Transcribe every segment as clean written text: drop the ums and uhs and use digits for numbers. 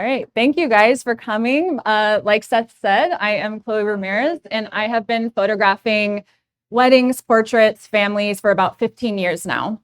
All right, thank you guys for coming. Like Seth said, I am Chloe Ramirez, and I have been photographing weddings, portraits, families for about 15 years now.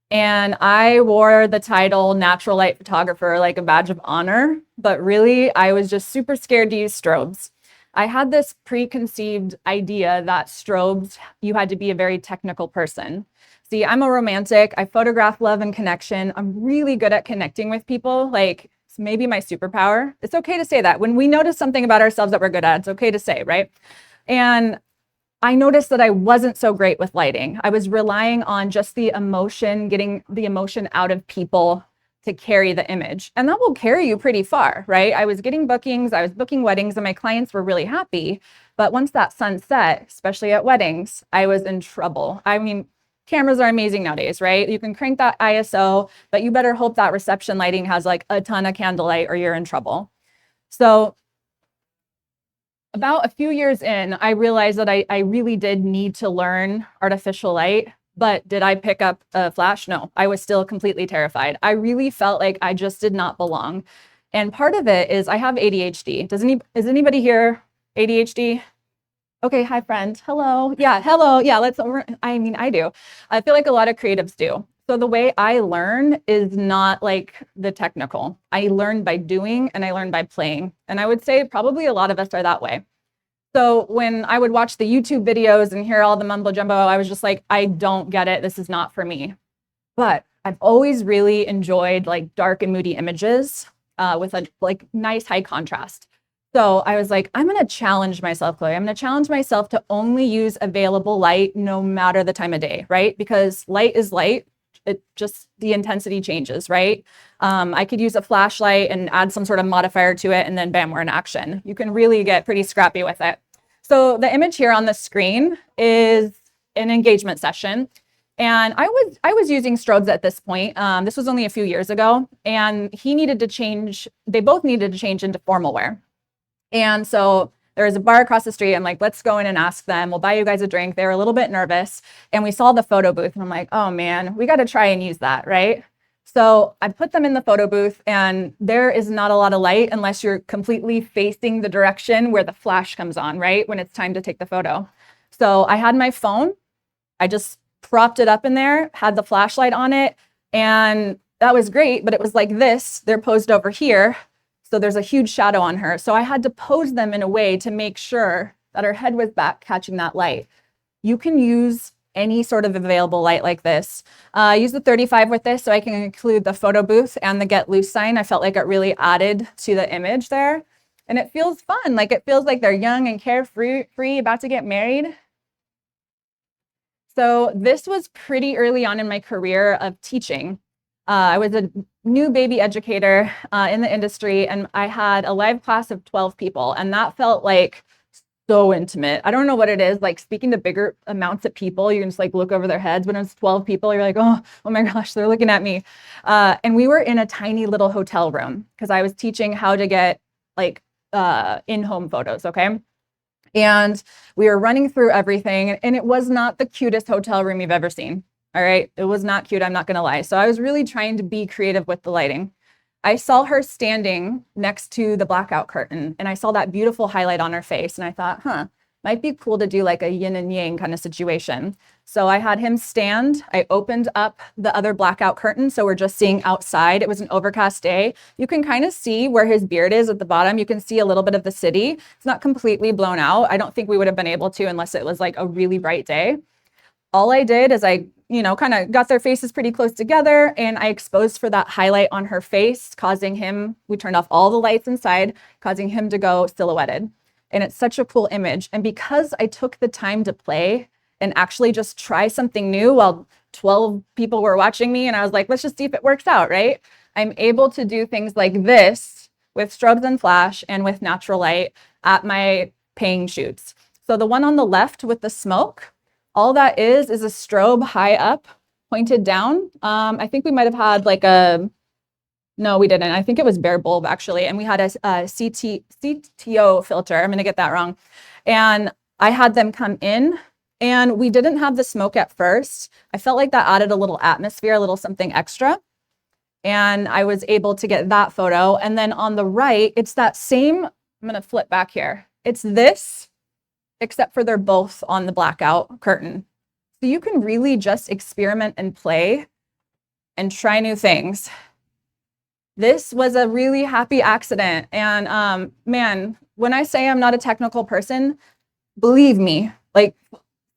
And I wore the title natural light photographer like a badge of honor, but really I was just super scared to use strobes. I had this preconceived idea that strobes, you had to be a very technical person. See, I'm a romantic. I photograph love and connection. I'm really good at connecting with people. Like, it's maybe my superpower. It's okay to say that. When we notice something about ourselves that we're good at, it's okay to say, right? And I noticed that I wasn't so great with lighting. I was relying on just the emotion, getting the emotion out of people to carry the image. And that will carry you pretty far, right? I was getting bookings, I was booking weddings, and my clients were really happy. But once that sun set, especially at weddings, I was in trouble. I mean, cameras are amazing nowadays, right? You can crank that ISO, but you better hope that reception lighting has like a ton of candlelight or you're in trouble. So about a few years in, I realized that I really did need to learn artificial light. But did I pick up a flash? No, I was still completely terrified. I really felt like I just did not belong. And part of it is I have ADHD. Is anybody here ADHD? Okay, hi friend. Hello. Yeah, hello. Yeah, I do. I feel like a lot of creatives do. So the way I learn is not like the technical. I learn by doing and I learn by playing. And I would say probably a lot of us are that way. So when I would watch the YouTube videos and hear all the mumbo jumbo, I was just like, I don't get it. This is not for me. But I've always really enjoyed like dark and moody images with a like nice high contrast. So I was like, I'm going to challenge myself, Chloe. I'm going to challenge myself to only use available light no matter the time of day, right? Because light is light. It just, the intensity changes, right? I could use a flashlight and add some sort of modifier to it, and then bam, we're in action. You can really get pretty scrappy with it. So the image here on the screen is an engagement session. And I was using strobes at this point. This was only a few years ago, and they both needed to change into formal wear. And so there was a bar across the street. I'm like, let's go in and ask them. We'll buy you guys a drink. They were a little bit nervous. And we saw the photo booth. And I'm like, oh man, we got to try and use that, right? So I put them in the photo booth, and there is not a lot of light unless you're completely facing the direction where the flash comes on, right? When it's time to take the photo. So I had my phone. I just propped it up in there, had the flashlight on it, and that was great. But it was like this. They're posed over here. So there's a huge shadow on her. So I had to pose them in a way to make sure that her head was back catching that light. You can use any sort of available light like this. I use the 35 with this so I can include the photo booth and the get loose sign. I felt like it really added to the image there. And it feels fun. Like it feels like they're young and carefree, about to get married. So this was pretty early on in my career of teaching. I was a new baby educator in the industry, and I had a live class of 12 people, and that felt like so intimate. I don't know what it is, like speaking to bigger amounts of people, you can just like look over their heads. When it's 12 people, you're like, oh my gosh, they're looking at me. And we were in a tiny little hotel room because I was teaching how to get like in-home photos, okay? And we were running through everything, and it was not the cutest hotel room you've ever seen. All right, it was not cute, I'm not gonna lie. So I was really trying to be creative with the lighting. I saw her standing next to the blackout curtain, and I saw that beautiful highlight on her face, and I thought, might be cool to do like a yin and yang kind of situation. So I had him stand, I opened up the other blackout curtain, so we're just seeing outside. It was an overcast day. You can kind of see where his beard is at the bottom. You can see a little bit of the city. It's not completely blown out. I don't think we would have been able to unless it was like a really bright day. All I did is I kind of got their faces pretty close together, and I exposed for that highlight on her face, we turned off all the lights inside, causing him to go silhouetted. And it's such a cool image. And because I took the time to play and actually just try something new while 12 people were watching me, and I was like, let's just see if it works out, right? I'm able to do things like this with strobes and flash and with natural light at my paying shoots. So the one on the left with the smoke, all that is a strobe high up, pointed down. I think we might have had like no, we didn't. I think it was bare bulb actually. And we had a CTO filter. I'm gonna get that wrong. And I had them come in, and we didn't have the smoke at first. I felt like that added a little atmosphere, a little something extra. And I was able to get that photo. And then on the right, it's that same, I'm gonna flip back here. It's this, except for they're both on the blackout curtain. So you can really just experiment and play and try new things. This was a really happy accident. And man, when I say I'm not a technical person, believe me, like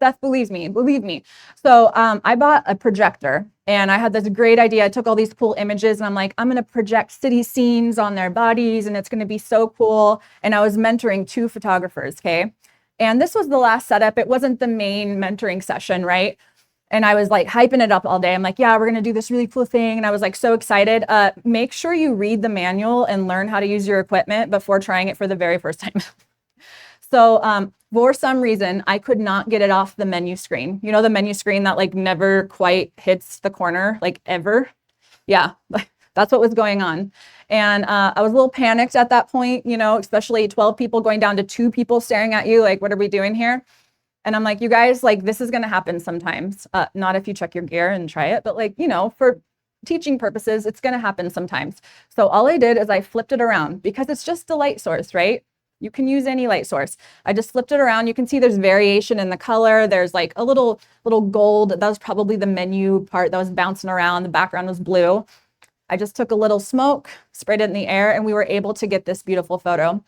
Seth believes me, believe me. So I bought a projector and I had this great idea. I took all these cool images and I'm like, I'm gonna project city scenes on their bodies and it's gonna be so cool. And I was mentoring 2 photographers, okay? And this was the last setup. It wasn't the main mentoring session, right? And I was like hyping it up all day. I'm like, yeah, we're gonna do this really cool thing. And I was like so excited. Make sure you read the manual and learn how to use your equipment before trying it for the very first time. So for some reason, I could not get it off the menu screen. You know, the menu screen that like never quite hits the corner, like ever. Yeah, that's what was going on. And I was a little panicked at that point, you know, especially 12 people going down to 2 people staring at you. Like, what are we doing here? And I'm like, you guys, like, this is going to happen sometimes. Not if you check your gear and try it, but like, you know, for teaching purposes, it's going to happen sometimes. So all I did is I flipped it around because it's just a light source, right? You can use any light source. I just flipped it around. You can see there's variation in the color. There's like a little gold. That was probably the menu part that was bouncing around. The background was blue. I just took a little smoke, sprayed it in the air, and we were able to get this beautiful photo.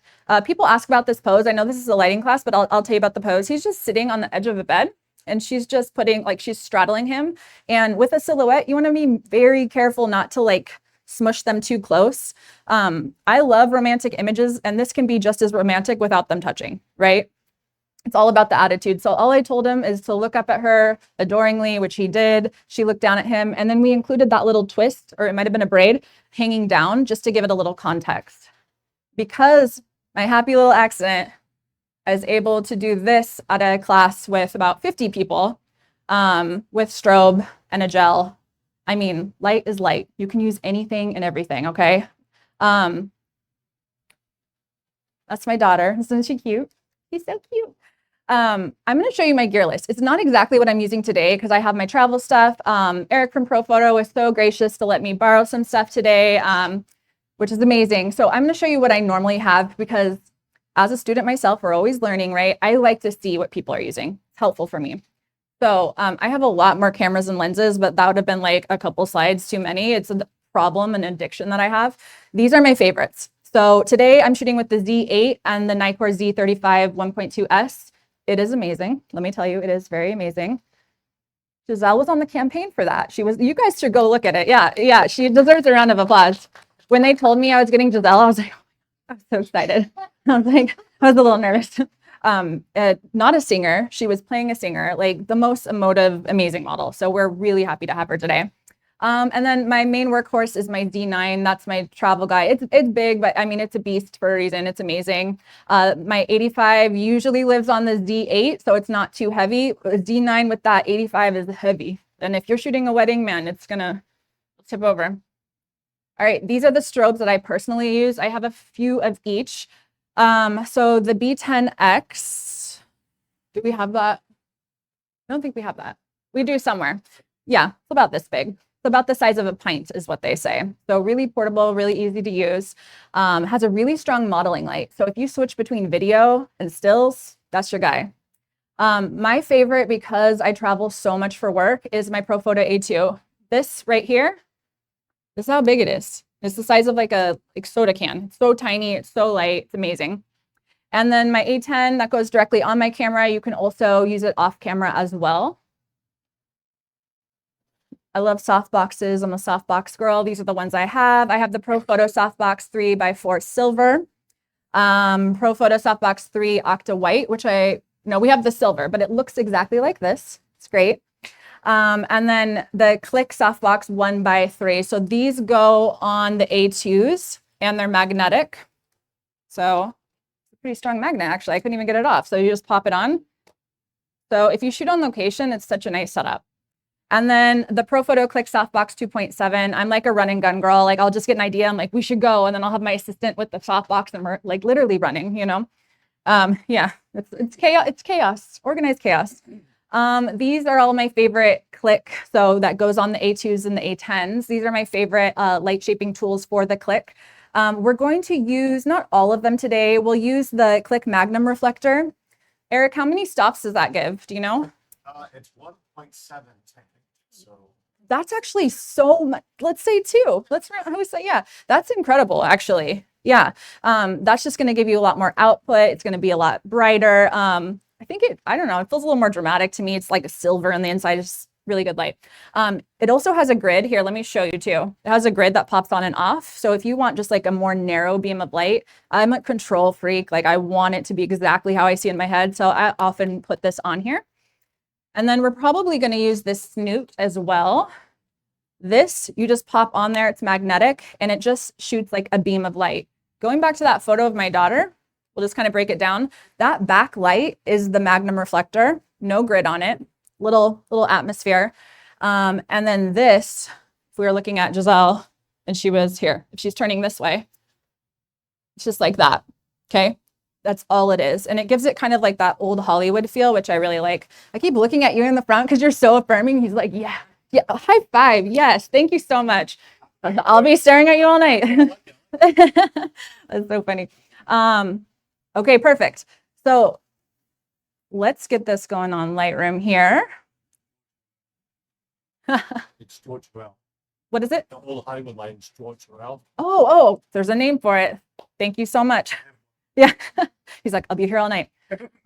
People ask about this pose. I know this is a lighting class, but I'll tell you about the pose. He's just sitting on the edge of a bed and she's just putting, like she's straddling him. And with a silhouette, you want to be very careful not to like smush them too close. I love romantic images, and this can be just as romantic without them touching, right? It's all about the attitude. So all I told him is to look up at her adoringly, which he did. She looked down at him, and then we included that little twist, or it might have been a braid, hanging down just to give it a little context. Because my happy little accident, I was able to do this at a class with about 50 people with strobe and a gel. I mean, light is light. You can use anything and everything, okay? That's my daughter. Isn't she cute? She's so cute. I'm going to show you my gear list. It's not exactly what I'm using today because I have my travel stuff. Eric from Profoto was so gracious to let me borrow some stuff today, which is amazing. So I'm going to show you what I normally have because as a student myself, we're always learning, right? I like to see what people are using. It's helpful for me. So I have a lot more cameras and lenses, but that would have been like a couple slides too many. It's a problem, an addiction that I have. These are my favorites. So today I'm shooting with the Z8 and the Nikon Z35 1.2S. It is amazing. Let me tell you, it is very amazing. Giselle was on the campaign for that. She was, you guys should go look at it. Yeah, she deserves a round of applause. When they told me I was getting Giselle, I was like, I was so excited. I was like, I was a little nervous. Not a singer. She was playing a singer, like the most emotive, amazing model. So we're really happy to have her today. And then my main workhorse is my Z9. That's my travel guy. It's big, but I mean, it's a beast for a reason. It's amazing. My 85 usually lives on the Z8, so it's not too heavy. Z9 with that 85 is heavy. And if you're shooting a wedding, man, it's gonna tip over. All right, these are the strobes that I personally use. I have a few of each. So the B10X, do we have that? I don't think we have that. We do somewhere. Yeah, it's about this big. About the size of a pint is what they say. So really portable, really easy to use. Has a really strong modeling light. So if you switch between video and stills, that's your guy. My favorite, because I travel so much for work, is my Profoto A2. This right here, this is how big it is. It's the size of like a soda can. It's so tiny, it's so light, it's amazing. And then my A10, that goes directly on my camera. You can also use it off camera as well. I love softboxes. I'm a softbox girl. These are the ones I have. I have the Profoto Softbox 3x4 Silver, Profoto Softbox 3 Octa White, which we have the silver, but it looks exactly like this. It's great. And then the Click Softbox 1x3. So these go on the A2s and they're magnetic. So it's a pretty strong magnet, actually. I couldn't even get it off. So you just pop it on. So if you shoot on location, it's such a nice setup. And then the Profoto Click Softbox 2.7, I'm like a run and gun girl. Like I'll just get an idea. I'm like, we should go. And then I'll have my assistant with the softbox and we're like literally running, you know? Yeah, it's chaos. It's chaos, organized chaos. These are all my favorite click. So that goes on the A2s and the A10s. These are my favorite light shaping tools for the click. We're going to use, not all of them today, we'll use the click Magnum reflector. Eric, how many stops does that give? Do you know? It's 1.7, so that's actually so much. Let's say 2. I would say, yeah, that's incredible, actually. Yeah, that's just going to give you a lot more output. It's going to be a lot brighter. I think I don't know, it feels a little more dramatic to me. It's like a silver on the inside. It's really good light. It also has a grid here. Let me show you too. It has a grid that pops on and off. So if you want just like a more narrow beam of light, I'm a control freak. Like I want it to be exactly how I see in my head. So I often put this on here. And then we're probably going to use this snoot as well. This, you just pop on there, it's magnetic, and it just shoots like a beam of light. Going back to that photo of my daughter, we'll just kind of break it down. That backlight is the Magnum reflector, no grid on it, little atmosphere. And then this, if we were looking at Giselle and she was here, if she's turning this way, it's just like that, okay? That's all it is. And it gives it kind of like that old Hollywood feel, which I really like. I keep looking at you in the front because you're so affirming. He's like, yeah, high five. Yes, thank you so much. I'll be staring at you all night. That's so funny. Okay, perfect. So let's get this going on Lightroom here. it's George Well. What is it? The old Hollywood light is George Well. Oh, there's a name for it. Thank you so much. Yeah. He's like, I'll be here all night.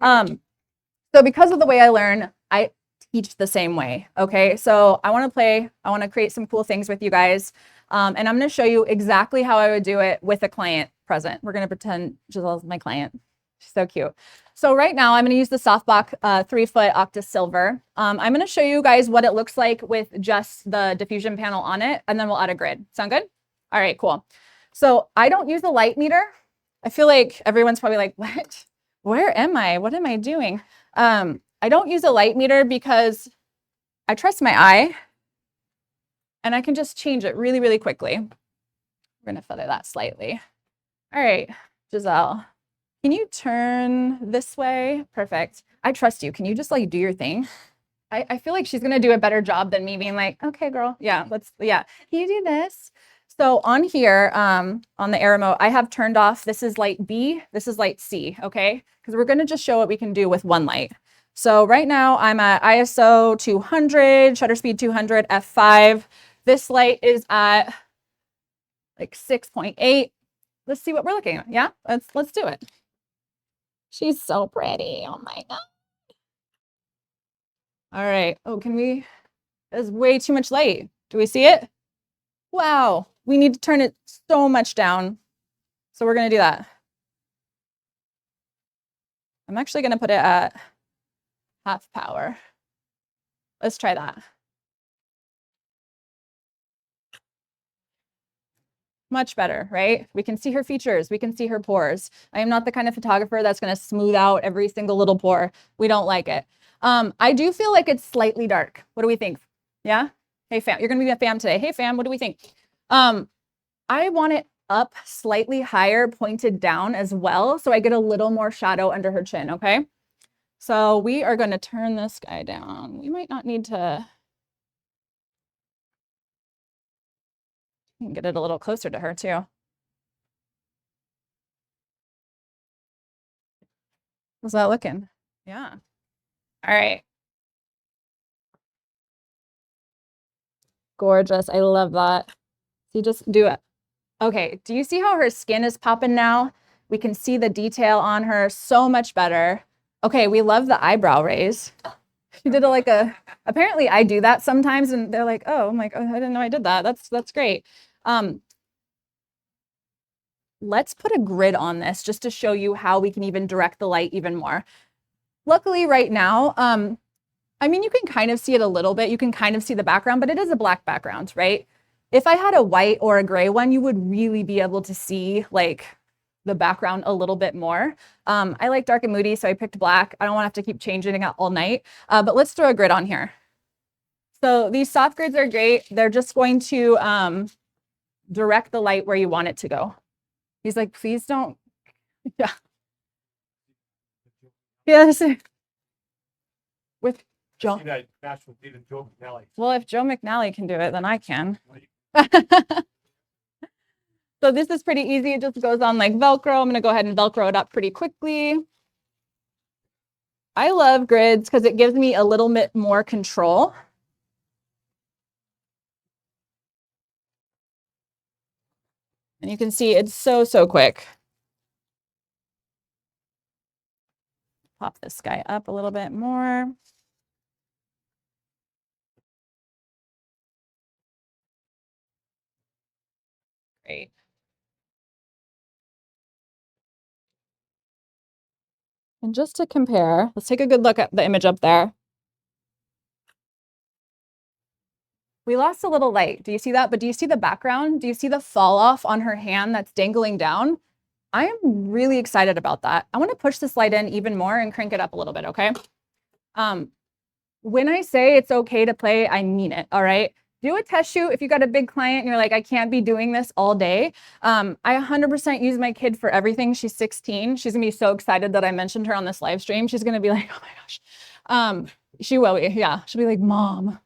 So because of the way I learn, I teach the same way. Okay. So I want to create some cool things with you guys. And I'm going to show you exactly how I would do it with a client present. We're going to pretend Giselle's my client. She's so cute. So right now I'm going to use the softbox 3-foot Octa Silver. I'm going to show you guys what it looks like with just the diffusion panel on it, and then we'll add a grid. Sound good? All right, cool. So I don't use a light meter. I feel like everyone's probably like, what? Where am I? What am I doing? I don't use a light meter because I trust my eye and I can just change it really, really quickly. We're going to feather that slightly. All right, Giselle, can you turn this way? Perfect. I trust you. Can you just like do your thing? I feel like she's going to do a better job than me being like, okay, girl. Yeah, can you do this? So on here, on the arrow mode, I have turned off, this is light B, this is light C, okay? Because we're gonna just show what we can do with one light. So right now I'm at ISO 200, shutter speed 200, f5. This light is at like 6.8. Let's see what we're looking at, yeah? Let's do it. She's so pretty, oh my God. All right, there's way too much light. Do we see it? Wow, we need to turn it so much down. So we're going to do that. I'm actually going to put it at half power. Let's try that. Much better, right? We can see her features. We can see her pores. I am not the kind of photographer that's going to smooth out every single little pore. We don't like it. I do feel like it's slightly dark. What do we think? Yeah? Hey, fam, you're going to be a fam today. Hey, fam, what do we think? I want it up slightly higher, pointed down as well, so I get a little more shadow under her chin, okay? So we are going to turn this guy down. We might not need to get it a little closer to her too. How's that looking? Yeah. All right. Gorgeous. I love that. So just do it. Okay. Do you see how her skin is popping now? We can see the detail on her so much better. Okay. We love the eyebrow raise. She did apparently I do that sometimes and they're like, oh, I'm like, oh, I didn't know I did that. That's great. Let's put a grid on this just to show you how we can even direct the light even more. Luckily right now, I mean, you can kind of see it a little bit. You can kind of see the background, but it is a black background, right? If I had a white or a gray one, you would really be able to see like the background a little bit more. I like dark and moody, so I picked black. I don't want to have to keep changing it all night, but let's throw a grid on here. So these soft grids are great. They're just going to direct the light where you want it to go. He's like, please don't. Yeah. Yes. Joe. See that National Theater, Joe McNally. Well, if Joe McNally can do it, then I can. So this is pretty easy. It just goes on like Velcro. I'm going to go ahead and Velcro it up pretty quickly. I love grids because it gives me a little bit more control. And you can see it's so, so quick. Pop this guy up a little bit more. Great. And just to compare, let's take a good look at the image up there. We lost a little light. Do you see that? But do you see the background? Do you see the fall off on her hand that's dangling down? I am really excited about that. I want to push this light in even more and crank it up a little bit, okay? When I say it's okay to play, I mean it, all right? Do a test shoot if you got a big client and you're like, I can't be doing this all day. I 100% use my kid for everything. She's 16. She's gonna be so excited that I mentioned her on this live stream. She's gonna be like, oh my gosh. She will be, yeah. She'll be like, Mom.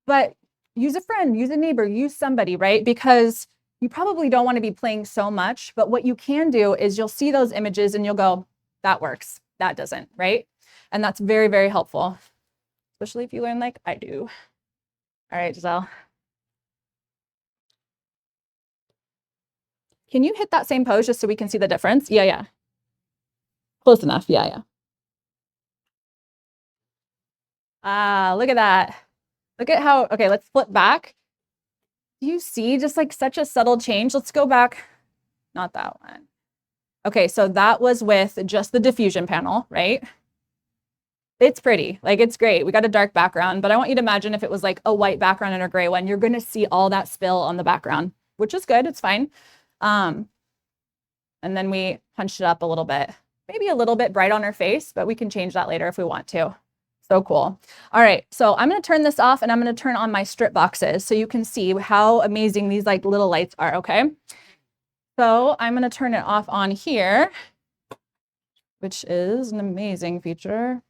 But use a friend, use a neighbor, use somebody, right? Because you probably don't want to be playing so much, but what you can do is you'll see those images and you'll go, that works, that doesn't, right? And that's very, very helpful, especially if you learn like I do. All right, Giselle. Can you hit that same pose just so we can see the difference? Yeah, yeah. Close enough, yeah, yeah. Ah, look at that. Look at how, okay, let's flip back. Do you see just like such a subtle change? Let's go back. Not that one. Okay, so that was with just the diffusion panel, right? It's pretty, like it's great. We got a dark background, but I want you to imagine if it was like a white background and a gray one, you're gonna see all that spill on the background, which is good, it's fine. And then we punched it up a little bit, maybe a little bit bright on her face, but we can change that later if we want to. So cool. All right, so I'm gonna turn this off and I'm gonna turn on my strip boxes so you can see how amazing these like little lights are, okay? So I'm gonna turn it off on here, which is an amazing feature.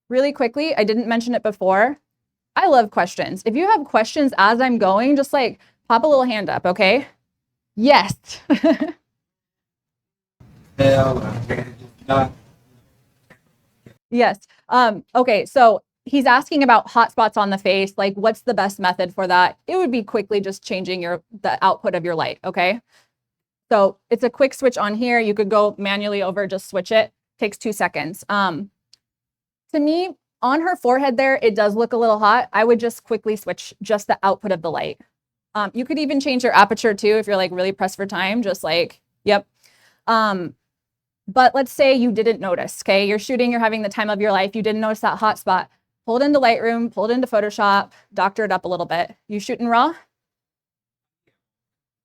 Really quickly, I didn't mention it before. I love questions. If you have questions as I'm going, just like pop a little hand up, okay? Yes. Yes. Okay, so he's asking about hotspots on the face. Like, what's the best method for that? It would be quickly just changing the output of your light, okay? So it's a quick switch on here. You could go manually over, just switch it. Takes 2 seconds. To me, on her forehead there, it does look a little hot. I would just quickly switch just the output of the light. You could even change your aperture too if you're like really pressed for time, just like, yep. But let's say you didn't notice, okay? You're shooting, you're having the time of your life. You didn't notice that hot spot. Pull it into Lightroom, pull it into Photoshop, doctor it up a little bit. You shooting raw?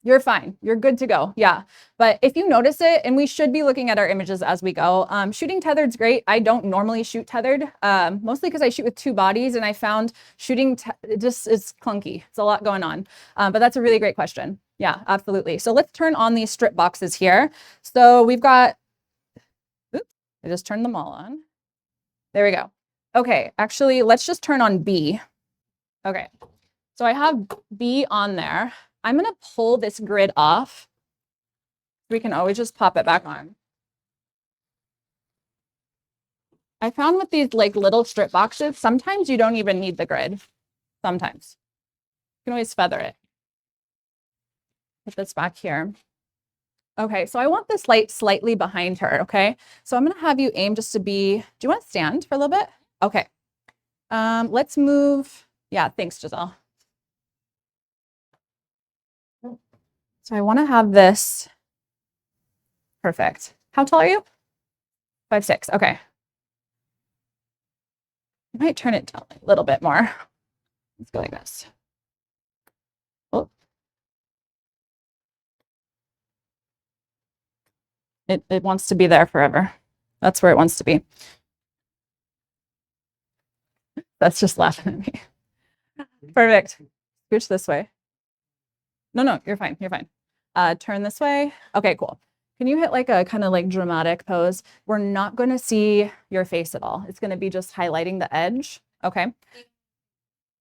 You're fine. You're good to go. Yeah. But if you notice it, and we should be looking at our images as we go, shooting tethered's great. I don't normally shoot tethered, mostly because I shoot with 2 bodies and I found shooting it just is clunky. It's a lot going on. But that's a really great question. Yeah, absolutely. So let's turn on these strip boxes here. So we've got, oops, I just turned them all on. There we go. Okay, actually, let's just turn on B. Okay, so I have B on there. I'm gonna pull this grid off. We can always just pop it back on. I found with these like little strip boxes, sometimes you don't even need the grid. Sometimes. You can always feather it. Put this back here. Okay, so I want this light slightly behind her, okay? So I'm gonna have you aim just to be, do you wanna stand for a little bit? Okay. Let's move, yeah, thanks, Giselle. So I wanna have this, perfect. How tall are you? 5'6", okay. I might turn it down a little bit more. Let's go like this. Oh. It wants to be there forever. That's where it wants to be. That's just laughing at me. Perfect. Scooch this way. No, you're fine. You're fine. Turn this way. Okay, cool. Can you hit like a kind of like dramatic pose? We're not going to see your face at all. It's going to be just highlighting the edge. Okay.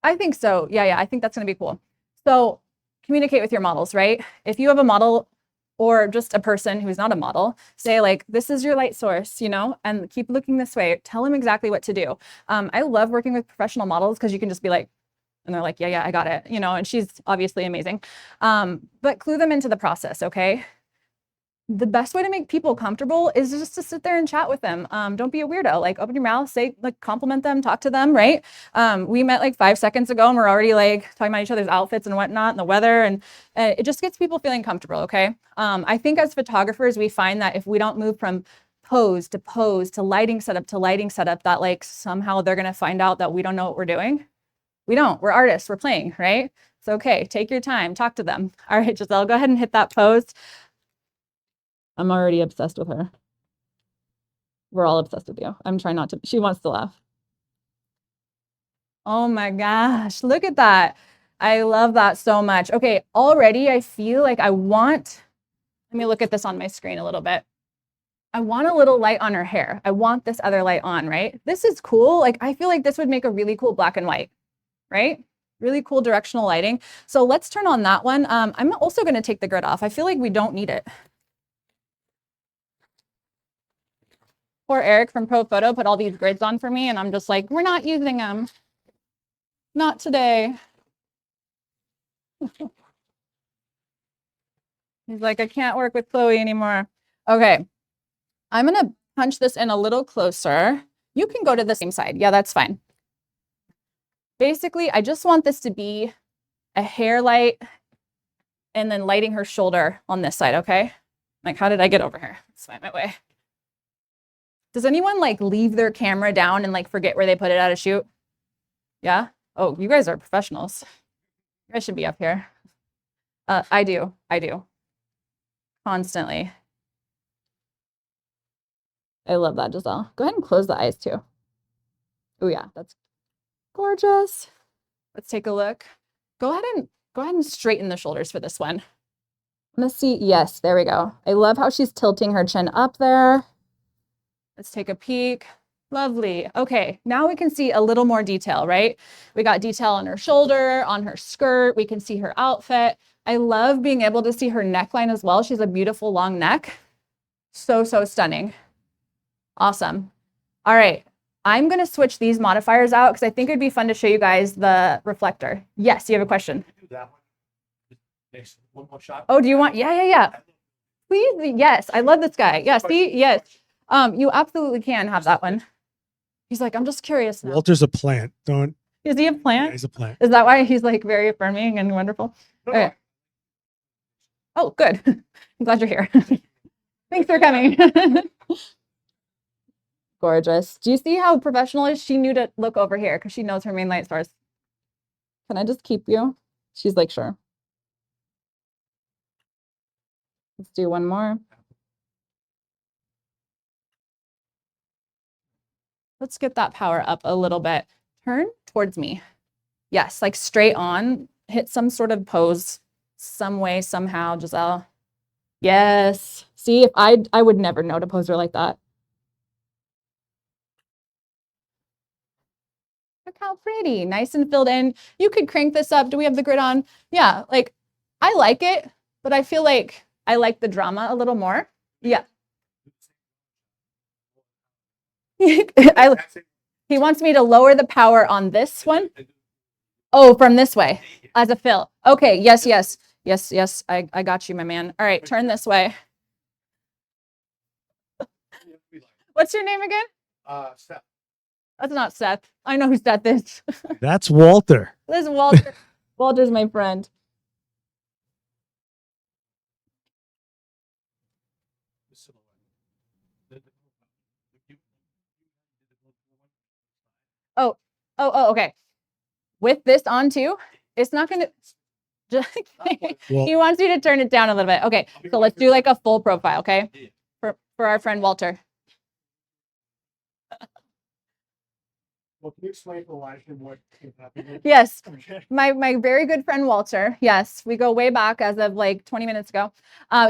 I think so. Yeah, I think that's going to be cool. So communicate with your models, right? If you have a model or just a person who's not a model, say like, this is your light source, and keep looking this way. Tell them exactly what to do. I love working with professional models because you can just be like, and they're like, yeah, I got it, and she's obviously amazing. But clue them into the process, okay? The best way to make people comfortable is just to sit there and chat with them. Don't be a weirdo. Like open your mouth, say, like compliment them, talk to them, right? We met like 5 seconds ago and we're already like talking about each other's outfits and whatnot and the weather, and it just gets people feeling comfortable, okay? I think as photographers, we find that if we don't move from pose to lighting setup to lighting setup, that like somehow they're gonna find out that we don't know what we're doing. We don't. We're artists. We're playing, right? It's okay. Take your time. Talk to them. All right, Giselle, go ahead and hit that pose. I'm already obsessed with her. We're all obsessed with you. I'm trying not to. She wants to laugh. Oh my gosh, look at that. I love that so much. Okay, already I feel like let me look at this on my screen a little bit. I want a little light on her hair. I want this other light on, right? This is cool. Like, I feel like this would make a really cool black and white, right? Really cool directional lighting. So let's turn on that one. I'm also going to take the grid off. I feel like we don't need it. Poor Eric from Profoto put all these grids on for me, and I'm just like, we're not using them. Not today. He's like, I can't work with Chloe anymore. Okay, I'm gonna punch this in a little closer. You can go to the same side. Yeah, that's fine. Basically, I just want this to be a hair light and then lighting her shoulder on this side, okay? Like, how did I get over here? Let's find my way. Does anyone like leave their camera down and like forget where they put it at a shoot? Yeah? Oh, you guys are professionals. You guys should be up here. I do. Constantly. I love that, Giselle. Go ahead and close the eyes too. Oh yeah, that's gorgeous. Let's take a look. Go ahead and straighten the shoulders for this one. Let's see. Yes, there we go. I love how she's tilting her chin up there. Let's take a peek. Lovely. Okay, now we can see a little more detail, right? We got detail on her shoulder, on her skirt. We can see her outfit. I love being able to see her neckline as well. She's a beautiful long neck. So stunning. Awesome. All right. I'm going to switch these modifiers out because I think it'd be fun to show you guys the reflector. Yes, you have a question. Do that one. Next, one more shot. Oh, do you want? Yeah. Please. Yes. I love this guy. Yeah. See? Yes. You absolutely can have that one. He's like, I'm just curious now. Walter's a plant. Don't. Is he a plant? Yeah, he's a plant. Is that why he's like very affirming and wonderful? Okay. Oh, good. I'm glad you're here. Thanks for coming. Gorgeous. Do you see how professional is? She knew to look over here because she knows her main light source. Can I just keep you? She's like, sure. Let's do one more. Let's get that power up a little bit. Turn towards me. Yes, like straight on. Hit some sort of pose some way, somehow, Giselle. Yes. See, if I would never know to pose her like that. Look how pretty. Nice and filled in. You could crank this up. Do we have the grid on? Yeah, like I like it, but I feel like I like the drama a little more. Yeah. He wants me to lower the power on this one. Oh, from this way as a fill. Okay. Yes. I got you, my man. All right. Turn this way. What's your name again? Seth. That's not Seth. I know who Seth is. That's Walter. This is Walter. Walter's my friend. Oh, okay. With this on too, it's not going to. He wants you to turn it down a little bit. Okay, so let's do like a full profile, okay? For our friend Walter. Well, can you explain to Elijah what is happening? Yes. Okay. My very good friend Walter, yes, we go way back as of like 20 minutes ago.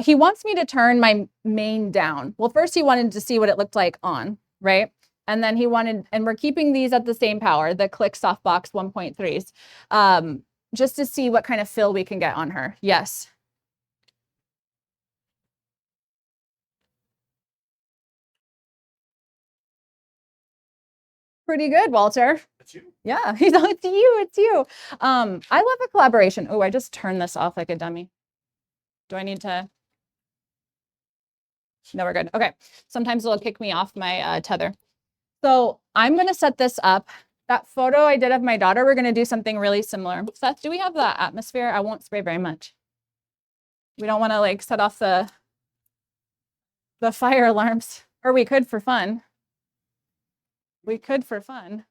He wants me to turn my main down. Well, first he wanted to see what it looked like on, right? And then he wanted, and we're keeping these at the same power, the Click Softbox 1.3s, just to see what kind of fill we can get on her. Yes. Pretty good, Walter. That's you. Yeah, he's like, it's you, it's you. I love a collaboration. Oh, I just turned this off like a dummy. Do I need to? No, we're good. Okay. Sometimes it'll kick me off my tether. So I'm going to set this up. That photo I did of my daughter, we're going to do something really similar. Seth, do we have the atmosphere? I won't spray very much. We don't want to like set off the fire alarms, or we could for fun. We could for fun.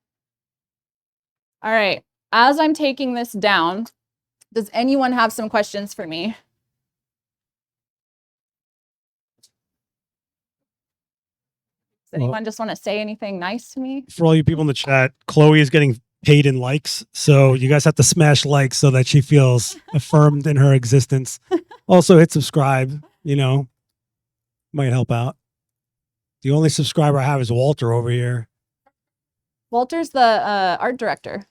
All right. As I'm taking this down, does anyone have some questions for me? Does anyone just want to say anything nice to me? For all you people in the chat, Chloe is getting paid in likes. So you guys have to smash likes so that she feels affirmed in her existence. Also hit subscribe, you know, might help out. The only subscriber I have is Walter over here. Walter's the art director.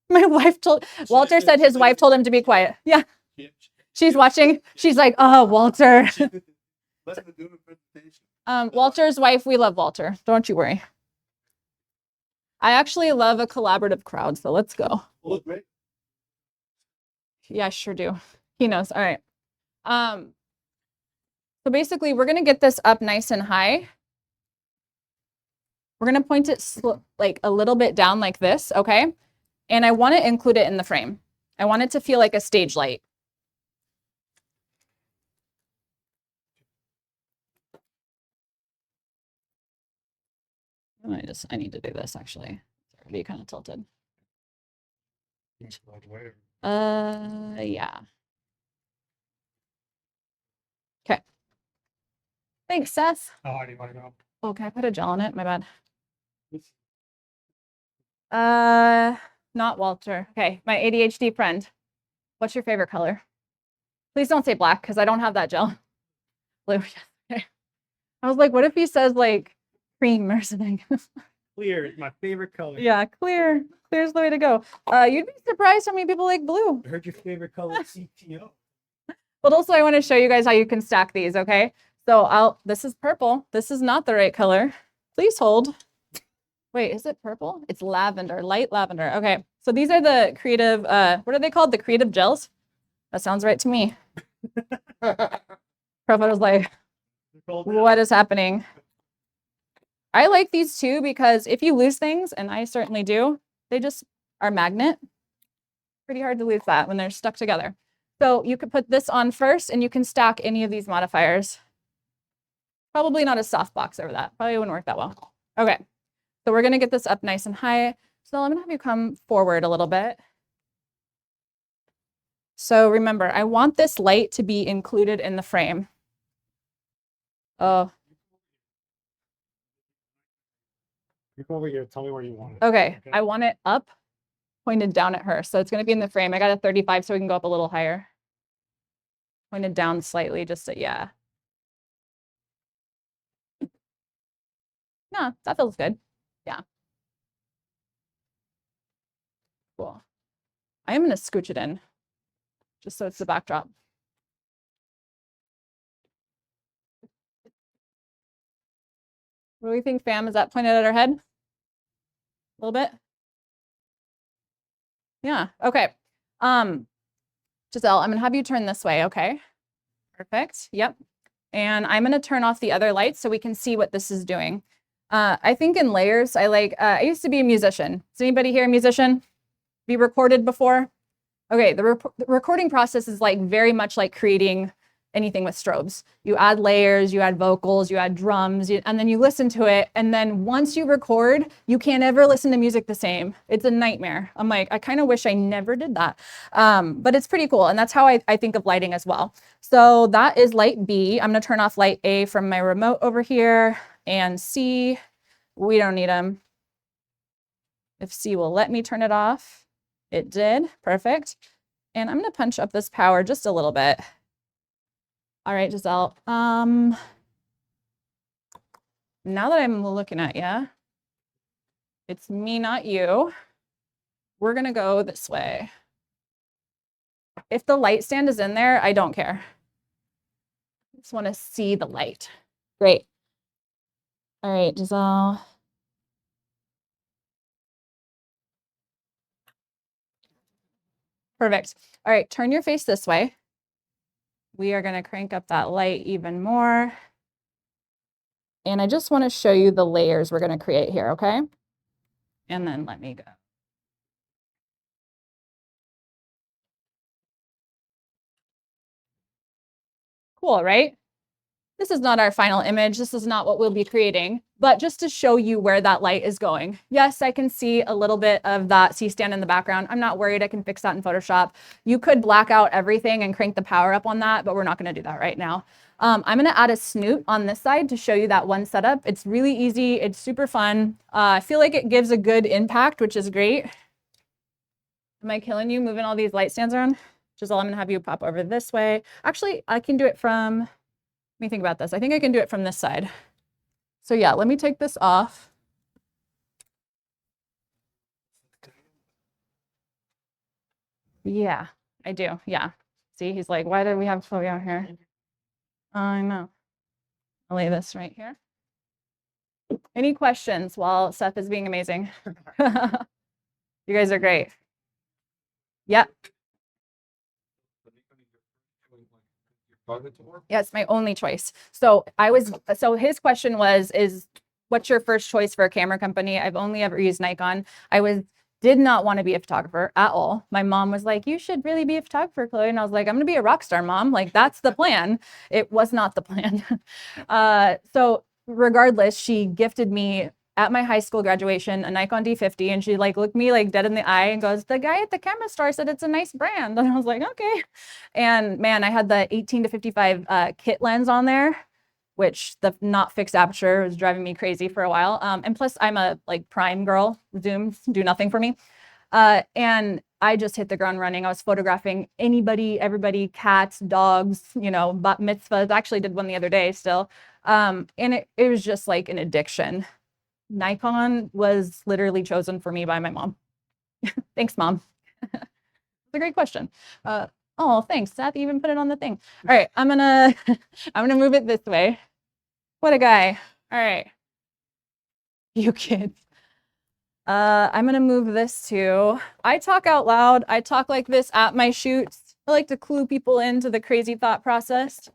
My wife told, Walter said his wife told him to be quiet. Yeah, she's watching. She's like, oh, Walter. Walter's wife, we love Walter. Don't you worry. I actually love a collaborative crowd, so let's go. Look great. Yeah, I sure do. He knows. All right. So basically, we're going to get this up nice and high. We're going to point it like a little bit down like this, okay? And I want to include it in the frame. I want it to feel like a stage light. I need to do this actually. It's already kind of tilted. Yeah. Okay. Thanks, Seth. How high do you want to go? Oh, can I put a gel on it? My bad. Not Walter. Okay, my ADHD friend. What's your favorite color? Please don't say black because I don't have that gel. Blue. Okay. I was like, what if he says like cream or something? Clear is my favorite color. Yeah, clear. Clear's the way to go. You'd be surprised how many people like blue. I heard your favorite color is CTO. But also I want to show you guys how you can stack these, okay? So this is purple. This is not the right color. Please hold. Wait, is it purple? It's lavender, light lavender. Okay, so these are the creative, what are they called? The creative gels? That sounds right to me. Profoto's like, what is happening? I like these too because if you lose things, and I certainly do, they just are magnet. Pretty hard to lose that when they're stuck together. So you could put this on first and you can stack any of these modifiers. Probably not a softbox over that. Probably wouldn't work that well. Okay, so we're gonna get this up nice and high. So I'm gonna have you come forward a little bit. So remember, I want this light to be included in the frame. Oh. You come over here. Tell me where you want it. Okay, I want it up, pointed down at her. So it's going to be in the frame. I got a 35, so we can go up a little higher. Pointed down slightly, just to, yeah. No, that feels good. Yeah. Cool. I am going to scooch it in, just so it's the backdrop. What do we think, fam? Is that pointed at our head? A little bit? Yeah, okay. Giselle, I'm gonna have you turn this way, okay? Perfect, yep. And I'm gonna turn off the other lights so we can see what this is doing. I think in layers, I used to be a musician. Is anybody here a musician? Be recorded before? Okay, the recording process is like very much like creating anything with strobes. You add layers, you add vocals, you add drums, and then you listen to it. And then once you record, you can't ever listen to music the same. It's a nightmare. I'm like, I kind of wish I never did that. But it's pretty cool. And that's how I think of lighting as well. So that is light B. I'm gonna turn off light A from my remote over here, and C, we don't need them. if C will let me turn it off. It did. Perfect. And I'm going to punch up this power just a little bit. All right, Giselle. Now that I'm looking at you, it's me, not you. We're going to go this way. If the light stand is in there, I don't care. I just want to see the light. Great. All right, Giselle. Perfect. All right, turn your face this way. We are going to crank up that light even more. And I just want to show you the layers we're going to create here, okay? And then let me go. Cool, right? This is not our final image. This is not what we'll be creating, but just to show you where that light is going. Yes, I can see a little bit of that C-stand in the background. I'm not worried. I can fix that in Photoshop. You could black out everything and crank the power up on that, but we're not going to do that right now. I'm going to add a snoot on this side to show you that one setup. It's really easy. It's super fun. I feel like it gives a good impact, which is great. Am I killing you moving all these light stands around? Giselle, I'm going to have you pop over this way. Actually, I can do it from, let me think about this. I think I can do it from this side. So yeah, let me take this off. Yeah, I do. Yeah. See, he's like, why do we have Chloe out here? I know. I'll lay this right here. Any questions while Seth is being amazing? You guys are great. Yep. Yeah, it's my only choice. So his question was, what's your first choice for a camera company? I've only ever used Nikon. Did not want to be a photographer at all. My mom was like, you should really be a photographer, Chloe. And I was like, I'm going to be a rock star, Mom. Like, that's the plan. It was not the plan. So regardless, she gifted me at my high school graduation a Nikon D50, and she like looked me like dead in the eye and goes, the guy at the camera store said it's a nice brand. And I was like, okay. And man, I had the 18 to 55 kit lens on there, which the not fixed aperture was driving me crazy for a while. And plus I'm a like prime girl, zooms do nothing for me. And I just hit the ground running. I was photographing anybody, everybody, cats, dogs, you know, bat mitzvahs. Actually did one the other day still. And it was just like an addiction. Nikon was literally chosen for me by my mom. Thanks, Mom. It's a great question. Oh, thanks, Seth. You even put it on the thing. All right, I'm gonna move it this way. What a guy. All right. You kids. I'm gonna move this too. I talk out loud. I talk like this at my shoots. I like to clue people into the crazy thought process.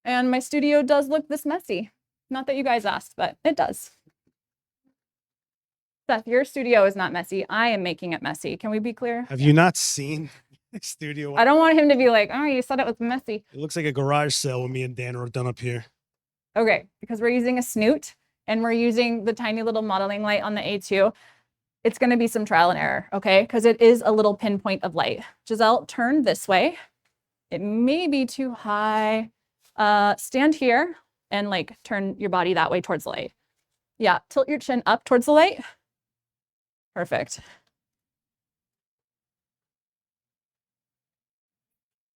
And my studio does look this messy. Not that you guys asked, but it does. Seth, your studio is not messy. I am making it messy. Can we be clear? Have you not seen the studio? I don't want him to be like, oh, you said it was messy. It looks like a garage sale when me and Dan were done up here. Okay, because we're using a snoot and we're using the tiny little modeling light on the A2. It's going to be some trial and error, okay? Because it is a little pinpoint of light. Giselle, turn this way. It may be too high. Stand here and like turn your body that way towards the light. Yeah, tilt your chin up towards the light. Perfect.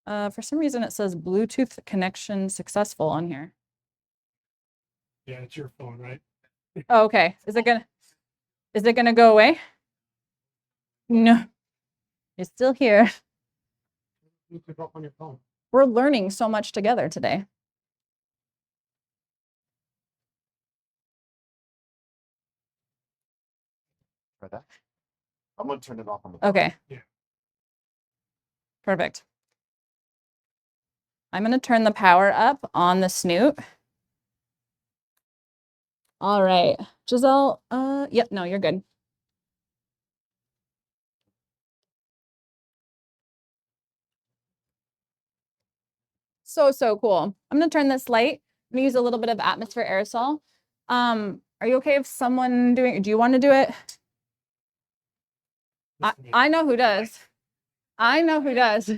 For some reason it says Bluetooth connection successful on here. Yeah, it's your phone, right? Oh, okay. Is it gonna go away? No. It's still here. Bluetooth off on your phone. We're learning so much together today. Try that. I'm gonna turn it off on the phone. Okay. Yeah. Perfect. I'm gonna turn the power up on the snoot. All right, Giselle, yep, no, you're good. So cool. I'm gonna turn this light. I'm gonna use a little bit of atmosphere aerosol. Are you okay if someone do you want to do it? I know who does. I know who does.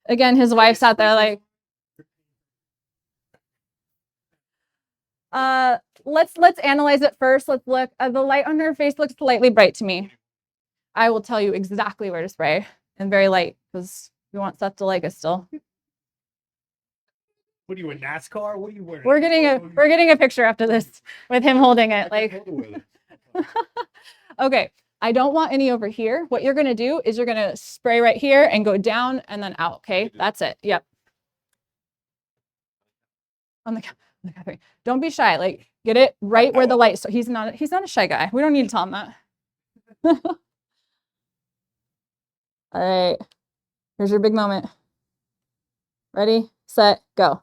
Again, his wife's out there like, let's analyze it first. Let's look. The light on her face looks slightly bright to me. I will tell you exactly where to spray, and very light because we want Seth to like us still. What are you in NASCAR? What are you wearing? We're getting a picture after this with him holding it. Like, okay. I don't want any over here. What you're gonna do is you're gonna spray right here and go down and then out. Okay, that's it. Yep. On the count. Don't be shy. Like, get it right where the light. So he's not a shy guy. We don't need to tell him that. All right. Here's your big moment. Ready, set, go.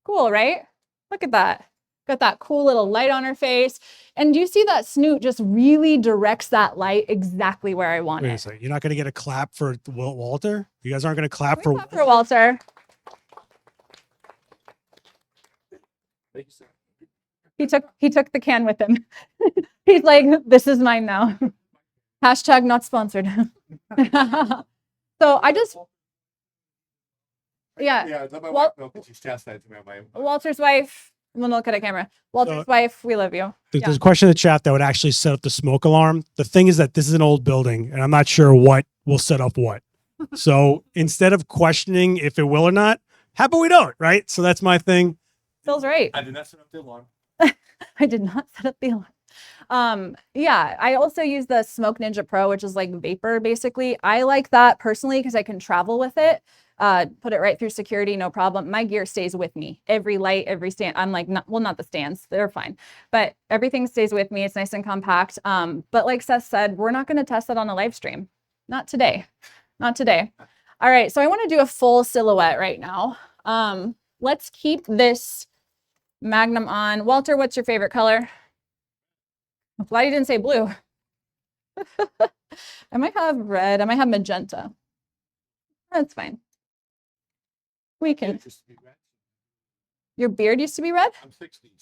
Cool, right? Look at that. Got that cool little light on her face. And do you see that snoot just really directs that light exactly where I want Wait a it? second. You're not going to get a clap for Walter? You guys aren't going to clap We for clap for Walter. He took the can with him. He's like, this is mine now. Hashtag not sponsored. So I just, yeah. Yeah, let my Well- wife know because she's chastised me on my. Walter's wife. I'm gonna look at a camera. Walter's wife, we love you. There's a question in the chat that would actually set up the smoke alarm. The thing is that this is an old building, and I'm not sure what will set up what. So instead of questioning if it will or not, how about we don't, right? So that's my thing. Phil's right. I did not set up the alarm. I did not set up the alarm. Yeah, I also use the Smoke Ninja Pro, which is like vapor basically. I like that personally because I can travel with it. Put it right through security, no problem. My gear stays with me. Every light, every stand. I'm like, not the stands, they're fine. But everything stays with me. It's nice and compact. But like Seth said, we're not going to test that on a live stream. Not today. Not today. All right, so I want to do a full silhouette right now. Let's keep this Magnum on. Walter, what's your favorite color? I'm glad you didn't say blue. I might have red. I might have magenta. That's fine. We can. Your beard used to be red? I'm 60.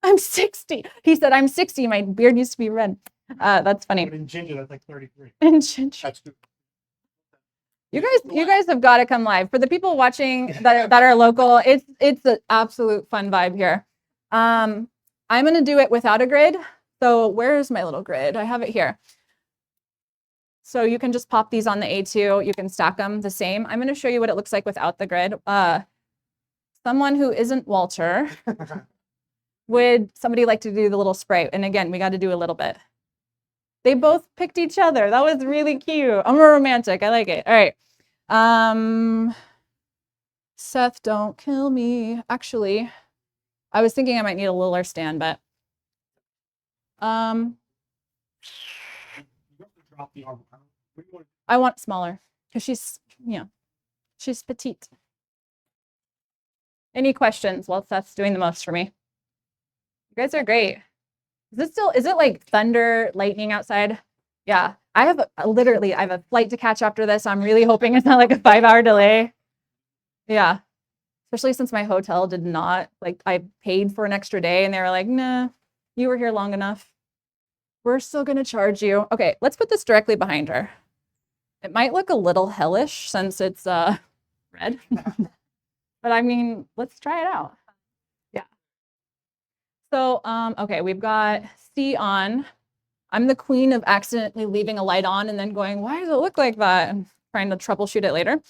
I'm 60. He said, I'm 60. My beard used to be red. That's funny. But in ginger, that's like 33. And ginger. That's good. You guys have got to come live. For the people watching that are local, it's an absolute fun vibe here. I'm gonna do it without a grid. So where's my little grid? I have it here. So you can just pop these on the A2. You can stack them the same. I'm gonna show you what it looks like without the grid. Someone who isn't Walter, would somebody like to do the little spray? And again, we got to do a little bit. They both picked each other. That was really cute. I'm a romantic. I like it. All right. Seth, don't kill me. Actually, I was thinking I might need a littler stand, but Drop the arm. I want smaller because she's petite. Any questions while Seth's doing the most for me? You guys are great. Is it like thunder, lightning outside? Yeah, I have a flight to catch after this. I'm really hoping it's not like a 5-hour delay. Yeah, especially since my hotel did not, like, I paid for an extra day and they were like, nah, you were here long enough. We're still gonna charge you. Okay, let's put this directly behind her. It might look a little hellish since it's red. But I mean, let's try it out. Yeah. So, okay, we've got C on. I'm the queen of accidentally leaving a light on and then going, why does it look like that? And trying to troubleshoot it later.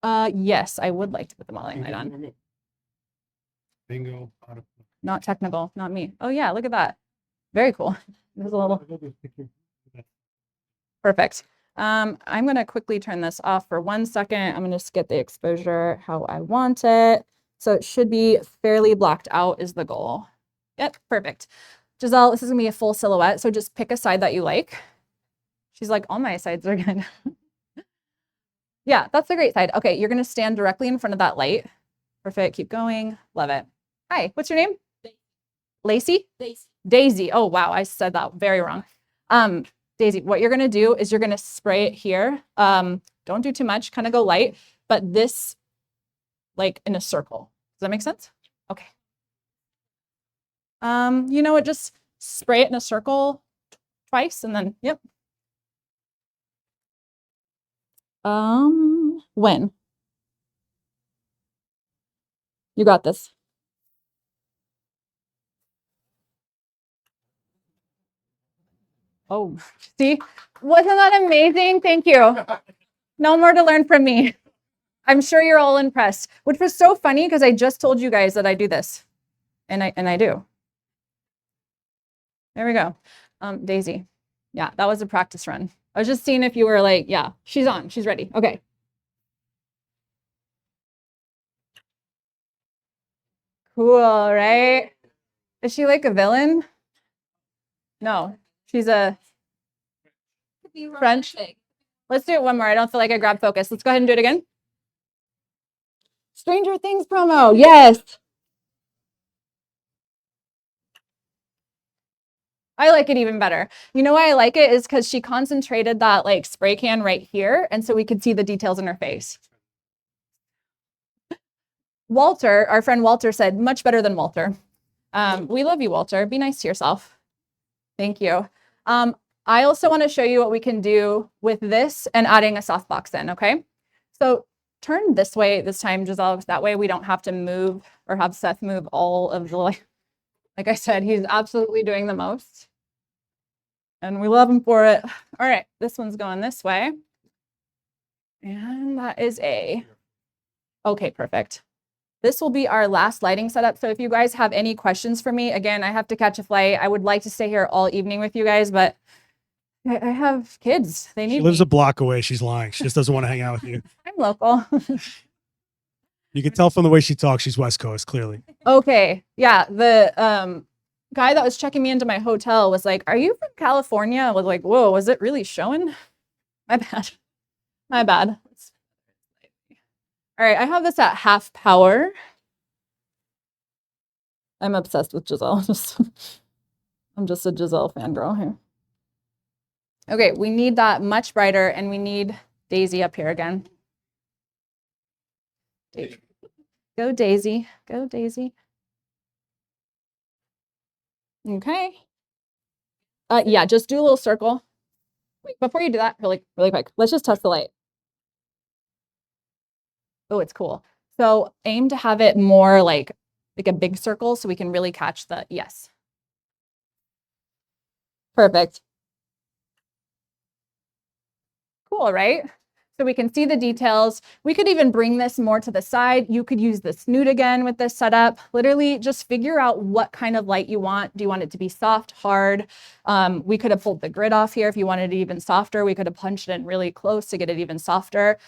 Yes, I would like to put the modeling light on. Bingo. Not technical, not me. Oh yeah, look at that. Very cool. There's a little perfect. I'm gonna quickly turn this off for 1 second. I'm gonna just get the exposure how I want it. So it should be fairly blocked out is the goal. Yep, perfect. Giselle, this is gonna be a full silhouette, so just pick a side that you like. She's like, all my sides are good. Yeah, that's the great side. Okay, you're gonna stand directly in front of that light. Perfect, keep going, love it. Hi, what's your name? Lacey? Daisy. Daisy, oh wow, I said that very wrong. Daisy, what you're gonna do is you're gonna spray it here. Don't do too much, kind of go light, but this like in a circle. Does that make sense? Okay. You know what, just spray it in a circle twice and then, yep. When? You got this. Oh, see, wasn't that amazing? Thank you. No more to learn from me. I'm sure you're all impressed, which was so funny because I just told you guys that I do this, and I do. There we go. Daisy. Yeah, that was a practice run. I was just seeing if you were like, yeah, she's on, she's ready. Okay. Cool, right? Is she like a villain? No, she's a French. Let's do it one more. I don't feel like I grabbed focus. Let's go ahead and do it again. Stranger Things promo. Yes. I like it even better. You know why I like it is because she concentrated that like spray can right here. And so we could see the details in her face. Walter, our friend Walter said, much better than Walter. We love you, Walter. Be nice to yourself. Thank you. I also want to show you what we can do with this and adding a softbox in, okay? So turn this way this time, Giselle, that way we don't have to move or have Seth move all of the, like I said, he's absolutely doing the most. And we love him for it. All right, this one's going this way. And that is okay, perfect. This will be our last lighting setup. So if you guys have any questions for me, again, I have to catch a flight. I would like to stay here all evening with you guys, but I have kids. They need She lives me. a block away. She's lying. She just doesn't want to hang out with you. I'm local. You can tell from the way she talks, she's West Coast, clearly. Okay. Yeah. The guy that was checking me into my hotel was like, "Are you from California?" I was like, "Whoa, was it really showing?" My bad. My bad. All right, I have this at half power. I'm obsessed with Giselle. I'm just a Giselle fangirl here. Okay, we need that much brighter, and we need Daisy up here again. Go Daisy, go Daisy. Okay. Yeah, just do a little circle. Wait, before you do that, really quick, let's just test the light. Oh, it's cool. So aim to have it more like a big circle so we can really catch the yes. Perfect. Cool, right? So we can see the details. We could even bring this more to the side. You could use the snoot again with this setup. Literally just figure out what kind of light you want. Do you want it to be soft, hard? We could have pulled the grid off here if you wanted it even softer. We could have punched it in really close to get it even softer.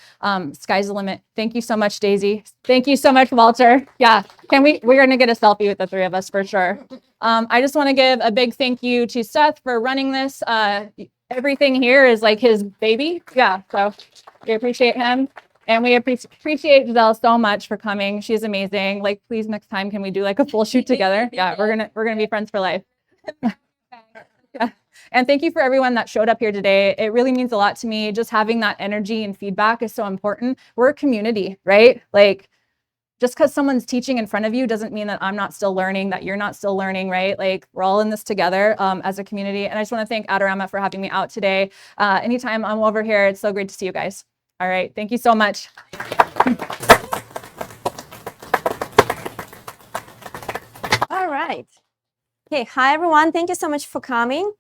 Sky's the limit. Thank you so much, Daisy. Thank you so much, Walter. Yeah, we're gonna get a selfie with the three of us for sure. I just wanna give a big thank you to Seth for running this. Everything here is like his baby. Yeah, so we appreciate him. And we appreciate Giselle so much for coming. She's amazing. Like, please, next time, can we do like a full shoot together? Yeah, we're gonna be friends for life. Yeah. And thank you for everyone that showed up here today. It really means a lot to me. Just having that energy and feedback is so important. We're a community, right? Like, just because someone's teaching in front of you doesn't mean that I'm not still learning, that you're not still learning, right? Like, we're all in this together as a community. And I just want to thank Adorama for having me out today. Anytime I'm over here, it's so great to see you guys. All right, thank you so much. All right. Okay, hi everyone. Thank you so much for coming.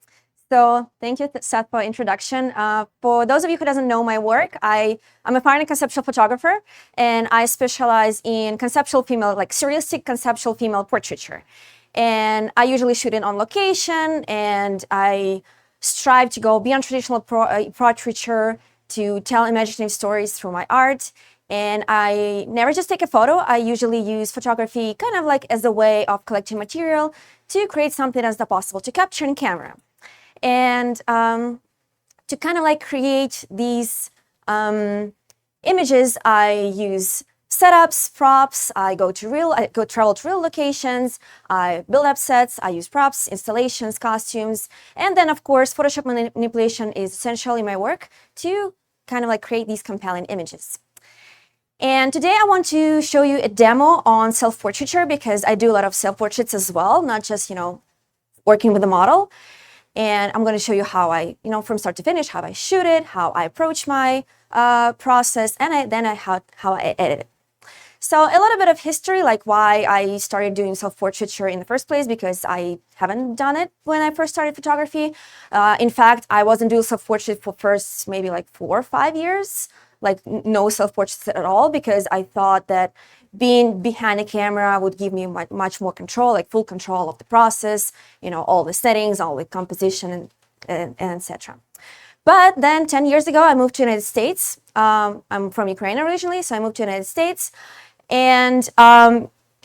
So thank you, Seth, for introduction. For those of you who doesn't know my work, I'm a fine and conceptual photographer, and I specialize in conceptual female, like surrealistic conceptual female portraiture. And I usually shoot it on location, and I strive to go beyond traditional portraiture to tell imaginative stories through my art. And I never just take a photo. I usually use photography kind of like as a way of collecting material to create something as possible to capture in camera. And to kind of like create these images, I use setups, props, I go travel to real locations, I build up sets, I use props, installations, costumes, and then of course, Photoshop manipulation is essential in my work to kind of like create these compelling images. And today I want to show you a demo on self-portraiture because I do a lot of self-portraits as well, not just, working with a model. And I'm going to show you how I, from start to finish, how I shoot it, how I approach my process, and how I edit it. So a little bit of history, like why I started doing self-portraiture in the first place, because I haven't done it when I first started photography. In fact, I wasn't doing self-portrait for first maybe like 4 or 5 years, like no self-portraits at all, because I thought that being behind a camera would give me much more control, like full control of the process, you know, all the settings, all the composition and etc. But then 10 years ago, I moved to the United States. I'm from Ukraine originally, so I moved to the United States. And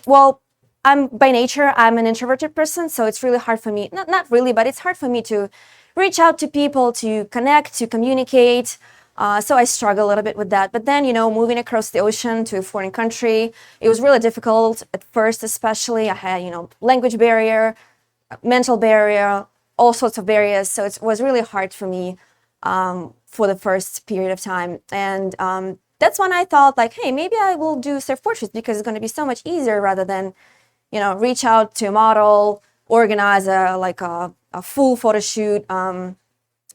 well, by nature, I'm an introverted person, so it's really hard for me, not really, but it's hard for me to reach out to people, to connect, to communicate. So I struggle a little bit with that. But then, you know, moving across the ocean to a foreign country, it was really difficult at first, especially. I had, you know, language barrier, mental barrier, all sorts of barriers. So it was really hard for me for the first period of time. And that's when I thought, like, hey, maybe I will do self-portraits because it's going to be so much easier rather than, you know, reach out to a model, organize a full photo shoot,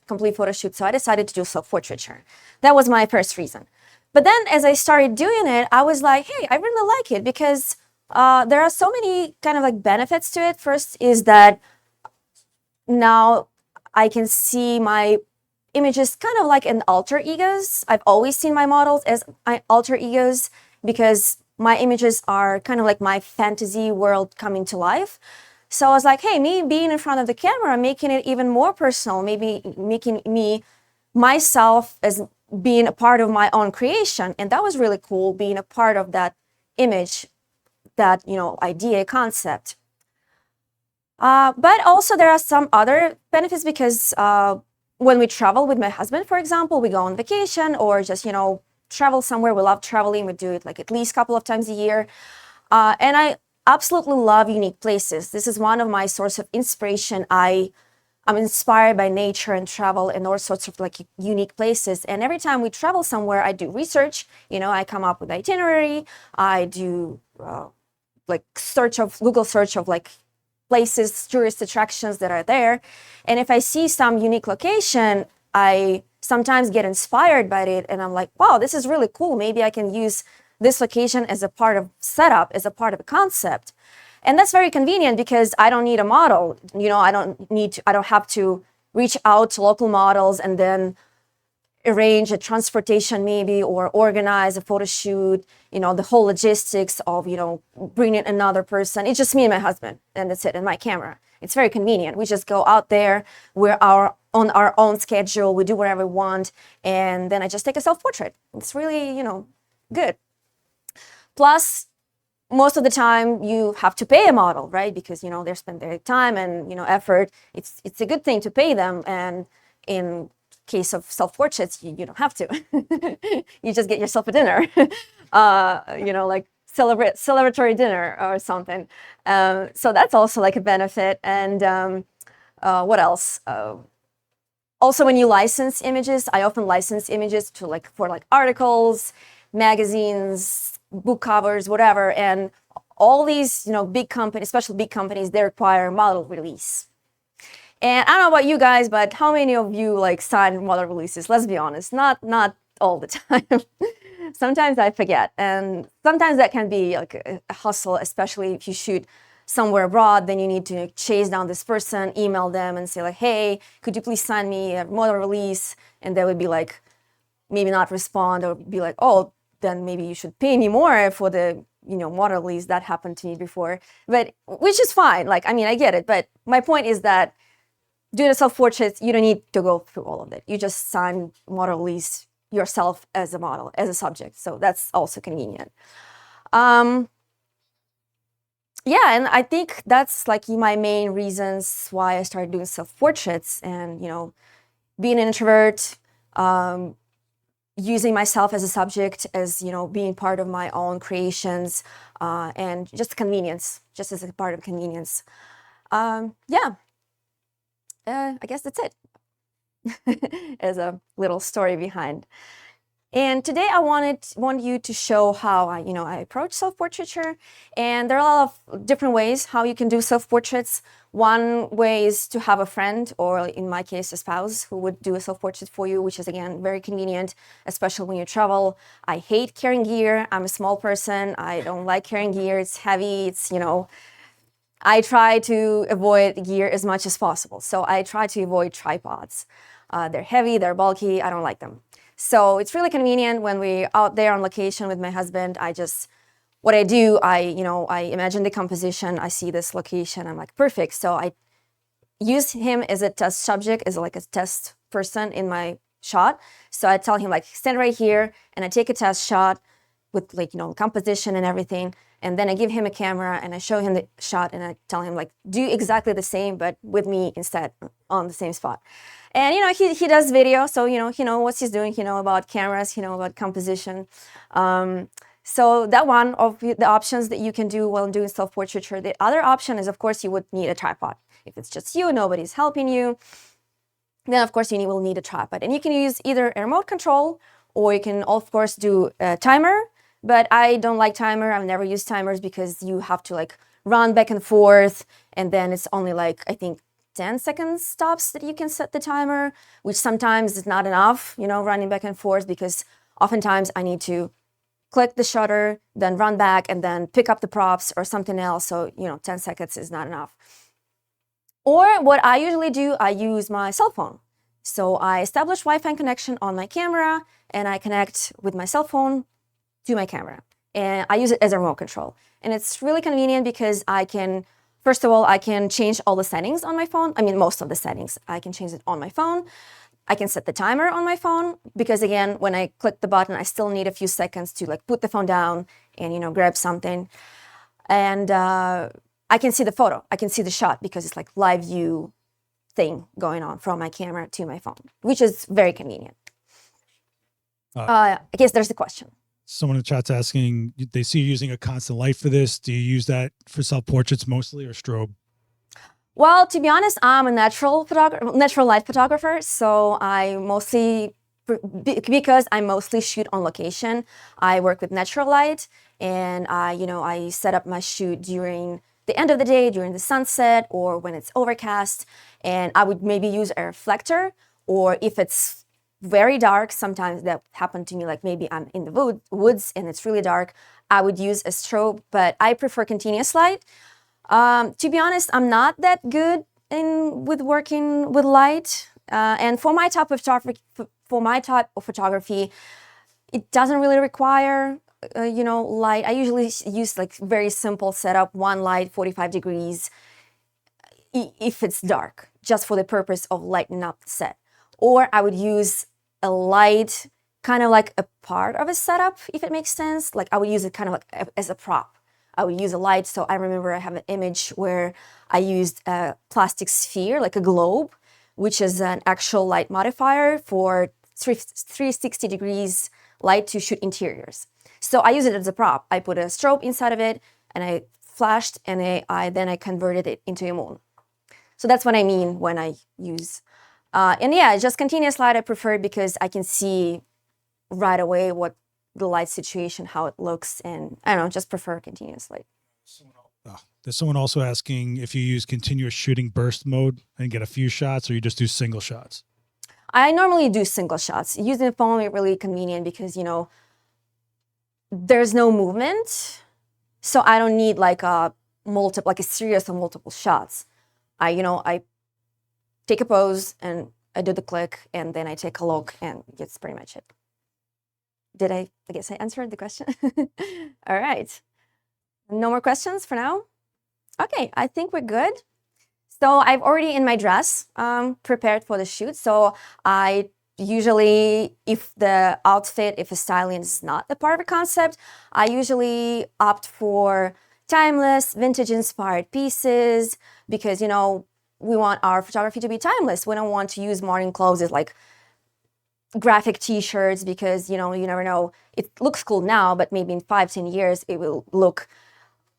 complete photo shoot. So I decided to do self-portraiture. That was my first reason. But then as I started doing it, I was like, hey, I really like it because there are so many kind of like benefits to it. First is that now I can see my images kind of like an alter egos. I've always seen my models as alter egos because my images are kind of like my fantasy world coming to life. So I was like, hey, me being in front of the camera, making it even more personal, maybe making me myself as being a part of my own creation. And that was really cool, being a part of that image, that, you know, idea, concept. But also there are some other benefits because when we travel with my husband, for example, we go on vacation or just, you know, travel somewhere. We love traveling. We do it like at least a couple of times a year. And I absolutely love unique places. This is one of my sources of inspiration. I'm inspired by nature and travel and all sorts of like unique places. And every time we travel somewhere, I do research. You know, I come up with itinerary. I do like Google search of like places, tourist attractions that are there. And if I see some unique location, I sometimes get inspired by it. And I'm like, wow, this is really cool. Maybe I can use this location as a part of setup, as a part of a concept. And that's very convenient because I don't need a model. You know, I don't have to reach out to local models and then arrange a transportation maybe, or organize a photo shoot, you know, the whole logistics of, you know, bringing another person. It's just me and my husband, and that's it, and my camera. It's very convenient. We just go out there, we're on our own schedule, we do whatever we want, and then I just take a self-portrait. It's really, you know, good. Plus, most of the time you have to pay a model, right? Because, you know, they spend their time and, you know, effort. It's a good thing to pay them. And in case of self-portraits, you don't have to. You just get yourself a dinner, you know, like celebratory dinner or something. So that's also like a benefit. And what else? Also, when you license images, I often license images to for articles, magazines, book covers, whatever. And all these, you know, big companies, especially big companies, they require model release. And I don't know about you guys, but how many of you like sign model releases? Let's be honest, not all the time. Sometimes I forget, and sometimes that can be like a hustle, especially if you shoot somewhere abroad. Then you need to chase down this person, email them, and say like, "Hey, could you please sign me a model release?" And they would be like, maybe not respond, or be like, "Oh, then maybe you should pay me more for the, you know, model release." That happened to me before, but which is fine. Like, I mean, I get it, but my point is that doing a self-portrait, you don't need to go through all of it. You just sign model release yourself as a model, as a subject. So that's also convenient. Yeah, and I think that's like my main reasons why I started doing self-portraits. And, you know, being an introvert, using myself as a subject, as, you know, being part of my own creations, and just convenience, just as a part of convenience. Yeah. I guess that's it. As a little story behind. And today I want you to show how I approach self-portraiture. And there are a lot of different ways how you can do self-portraits. One way is to have a friend, or in my case, a spouse, who would do a self-portrait for you, which is, again, very convenient, especially when you travel. I hate carrying gear. I'm a small person. I don't like carrying gear. It's heavy. It's, I try to avoid gear as much as possible. So I try to avoid tripods. They're heavy, they're bulky, I don't like them. So it's really convenient when we're out there on location with my husband. What I do, I imagine the composition, I see this location, I'm like, perfect. So I use him as a test subject, as like a test person in my shot. So I tell him, like, stand right here, and I take a test shot with, like, composition and everything. And then I give him a camera and I show him the shot and I tell him, like, do exactly the same, but with me instead on the same spot. And, he does video, so, he knows what he's doing, about cameras, about composition. So that one of the options that you can do while doing self-portraiture. The other option is, of course, you would need a tripod. If it's just you, nobody's helping you, then, of course, you will need a tripod. And you can use either a remote control, or you can, of course, do a timer. But I don't like timer. I've never used timers because you have to, like, run back and forth. And then it's only, like, I think 10 seconds stops that you can set the timer, which sometimes is not enough, running back and forth, because oftentimes I need to click the shutter, then run back, and then pick up the props or something else. So, 10 seconds is not enough. Or what I usually do, I use my cell phone. So I establish Wi-Fi connection on my camera, and I connect with my cell phone to my camera. And I use it as a remote control. And it's really convenient because first of all, I can change all the settings on my phone. I mean, most of the settings. I can change it on my phone. I can set the timer on my phone because, again, when I click the button, I still need a few seconds to, like, put the phone down and, grab something. And I can see the photo. I can see the shot because it's like live view thing going on from my camera to my phone, which is very convenient. I guess there's the question. Someone in the chat's asking, they see you using a constant light for this. Do you use that for self-portraits mostly, or strobe? Well, to be honest, I'm a natural light photographer. So because I mostly shoot on location, I work with natural light, and I set up my shoot during the end of the day, during the sunset, or when it's overcast. And I would maybe use a reflector, or if it's very dark, sometimes that happened to me, like maybe I'm in the woods and it's really dark, I would use a strobe, but I prefer continuous light. To be honest, I'm not that good with working with light. And for my type of photography, it doesn't really require light. I usually use, like, very simple setup, one light, 45 degrees, if it's dark, just for the purpose of lighting up the set. Or I would use a light kind of like a part of a setup, if it makes sense. Like, I would use it kind of like as a prop. I would use a light. So I remember I have an image where I used a plastic sphere, like a globe, which is an actual light modifier for 360 degrees light to shoot interiors. So I use it as a prop. I put a strobe inside of it, and I flashed, and then I converted it into a moon. So that's what I mean when I use. And yeah, just continuous light I prefer because I can see right away what the light situation, how it looks, and I don't know, just prefer continuous light. There's someone also asking if you use continuous shooting burst mode and get a few shots, or you just do single shots. I normally do single shots. Using the phone is really convenient because, there's no movement. So I don't need like a series of multiple shots. I take a pose and I do the click, and then I take a look, and that's pretty much it. I guess I answered the question. All right. No more questions for now? Okay, I think we're good. So I've already in my dress prepared for the shoot. So I usually, if the outfit, if the styling is not a part of the concept, I usually opt for timeless, vintage inspired pieces because, we want our photography to be timeless. We don't want to use modern clothes as like graphic t-shirts because, you never know. It looks cool now, but maybe in 5-10 years, it will look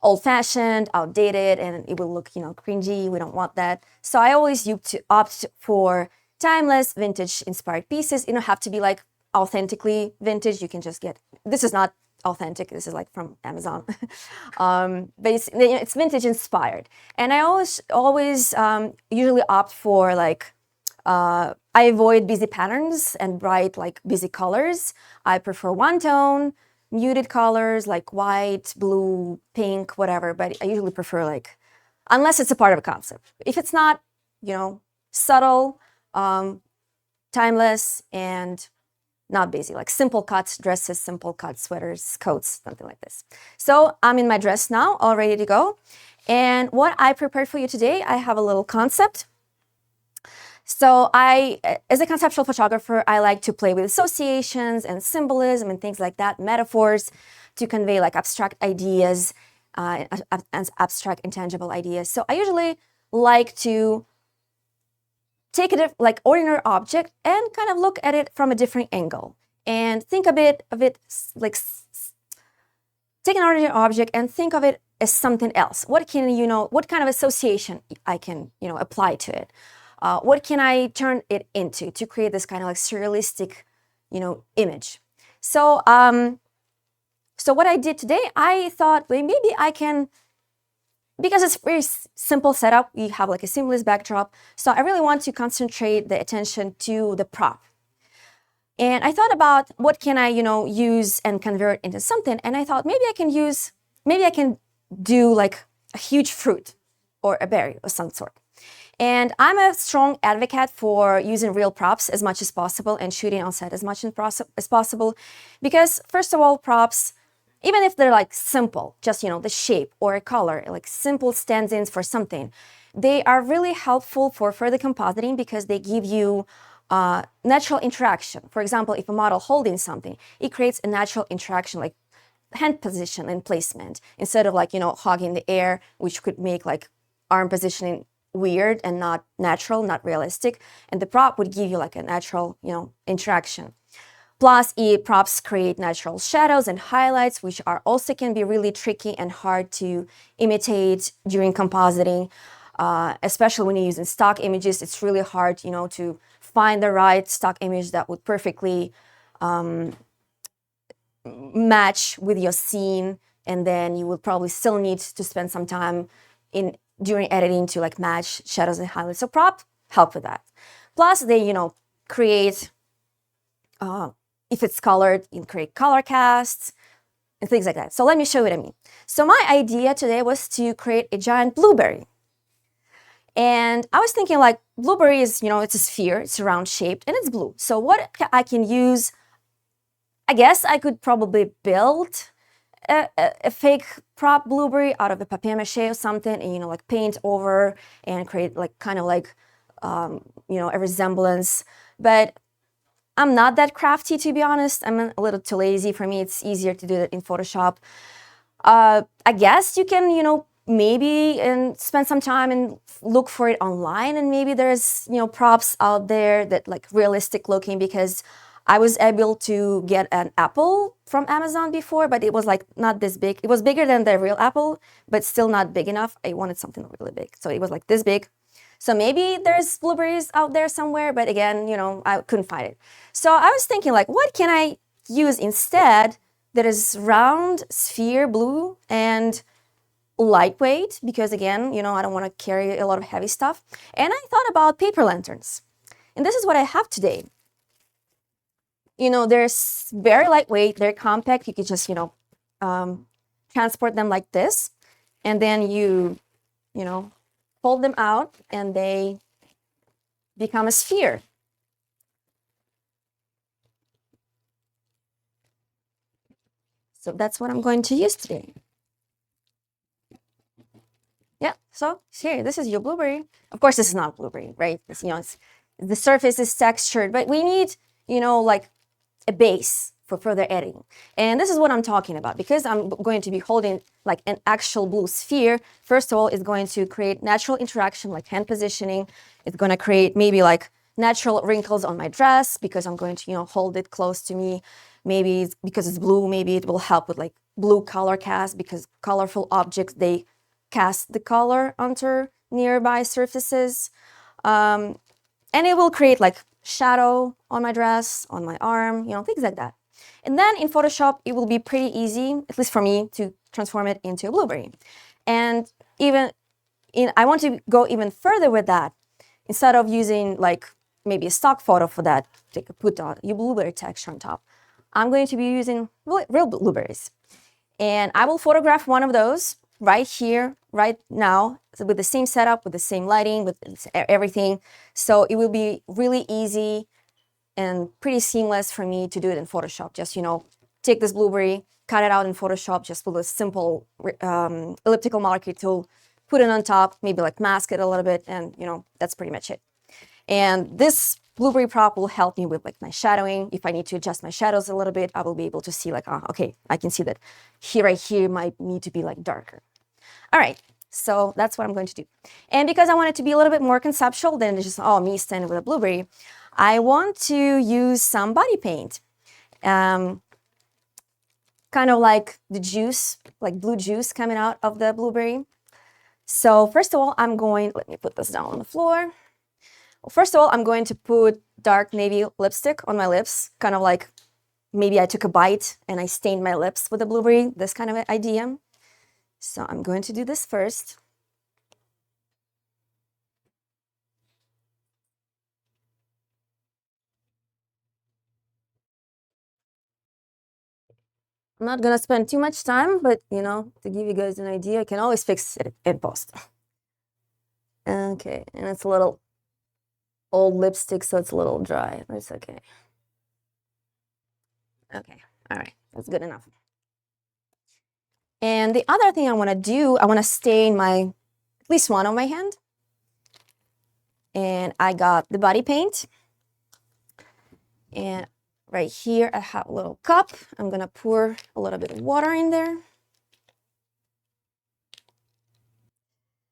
old-fashioned, outdated, and it will look, cringy. We don't want that. So I always opt for timeless, vintage-inspired pieces. You don't have to be like authentically vintage. You can just get, this is not authentic, this is like from Amazon. But it's vintage inspired. And I always usually opt for like, I avoid busy patterns and bright like busy colors. I prefer one tone, muted colors like white, blue, pink, whatever. But I usually prefer like, unless it's a part of a concept. If it's not, you know, subtle, timeless, and not busy, like simple cuts, dresses, simple cuts, sweaters, coats, something like this. So I'm in my dress now, all ready to go. And what I prepared for you today, I have a little concept. So as a conceptual photographer, I like to play with associations and symbolism and things like that, metaphors to convey like abstract ideas, abstract intangible ideas. So I usually like to take a like ordinary object and kind of look at it from a different angle and think a bit of it like take an ordinary object and think of it as something else. What can, you know, what kind of association I can, you know, apply to it? What can I turn it into to create this kind of like surrealistic, you know, image? So, so what I did today, I thought, well, maybe I can, because it's very simple setup, we have like a seamless backdrop. So I really want to concentrate the attention to the prop. And I thought about what can I, you know, use and convert into something. And I thought maybe I can do like a huge fruit or a berry of some sort. And I'm a strong advocate for using real props as much as possible and shooting on set as much as possible. Because first of all, props, even if they're like simple, just, you know, the shape or a color, like simple stand-ins for something, they are really helpful for further compositing because they give you natural interaction. For example, if a model holding something, it creates a natural interaction, like hand position and placement, instead of like, you know, hogging the air, which could make like arm positioning weird and not natural, not realistic. And the prop would give you like a natural, you know, interaction. Plus, props create natural shadows and highlights, which are also can be really tricky and hard to imitate during compositing, especially when you're using stock images. It's really hard, you know, to find the right stock image that would perfectly match with your scene, and then you will probably still need to spend some time during editing to like match shadows and highlights. So prop help with that. Plus, they, you know, create. If it's colored, you create color casts and things like that. So let me show you what I mean. So my idea today was to create a giant blueberry. And I was thinking like blueberry is, you know, it's a sphere, it's round shaped and it's blue. So what I can use, I guess I could probably build a fake prop blueberry out of a papier-mâché or something and, you know, like paint over and create like kind of like, you know, a resemblance. But I'm not that crafty, to be honest. I'm a little too lazy. For me, it's easier to do that in Photoshop. I guess you can, you know, maybe spend some time and look for it online. And maybe there's, you know, props out there that like realistic looking, because I was able to get an apple from Amazon before, but it was like not this big. It was bigger than the real apple, but still not big enough. I wanted something really big. So it was like this big. So maybe there's blueberries out there somewhere, but again, you know, I couldn't find it. So I was thinking like, what can I use instead that is round, sphere, blue, and lightweight? Because again, you know, I don't want to carry a lot of heavy stuff. And I thought about paper lanterns. And this is what I have today. You know, they're very lightweight, they're compact. You can just, you know, transport them like this. And then you know, fold them out and they become a sphere. So that's what I'm going to use today. Yeah, so here, this is your blueberry. Of course, this is not blueberry, right? It's, you know, the surface is textured, but we need, you know, like a base for further editing. And this is what I'm talking about, because I'm going to be holding like an actual blue sphere. First of all, it's going to create natural interaction, like hand positioning. It's going to create maybe like natural wrinkles on my dress because I'm going to, you know, hold it close to me. Maybe it's because it's blue, maybe it will help with like blue color cast, because colorful objects, they cast the color onto nearby surfaces. And it will create like shadow on my dress, on my arm, things like that. And then in Photoshop, it will be pretty easy, at least for me, to transform it into a blueberry. And I want to go even further with that. Instead of using like maybe a stock photo for that, put your blueberry texture on top, I'm going to be using real blueberries. And I will photograph one of those right here, right now, with the same setup, with the same lighting, with everything. So it will be really easy and pretty seamless for me to do it in Photoshop. Just, take this blueberry, cut it out in Photoshop, just with a simple elliptical marquee tool, put it on top, maybe like mask it a little bit, and that's pretty much it. And this blueberry prop will help me with like my shadowing. If I need to adjust my shadows a little bit, I will be able to see like, okay, I can see that right here might need to be like darker. All right, so that's what I'm going to do. And because I want it to be a little bit more conceptual than just, me standing with a blueberry, I want to use some body paint. Kind of like the juice, like blue juice coming out of the blueberry. So first of all, let me put this down on the floor. First of all, I'm going to put dark navy lipstick on my lips, kind of like maybe I took a bite and I stained my lips with a blueberry, this kind of idea. So I'm going to do this first. I'm not going to spend too much time, but, to give you guys an idea, I can always fix it in post. Okay, and it's a little old lipstick, so it's a little dry, but it's okay. Okay, all right, that's good enough. And the other thing I want to do, I want to stain at least one of my hand. And I got the body paint. And right here, I have a little cup. I'm going to pour a little bit of water in there.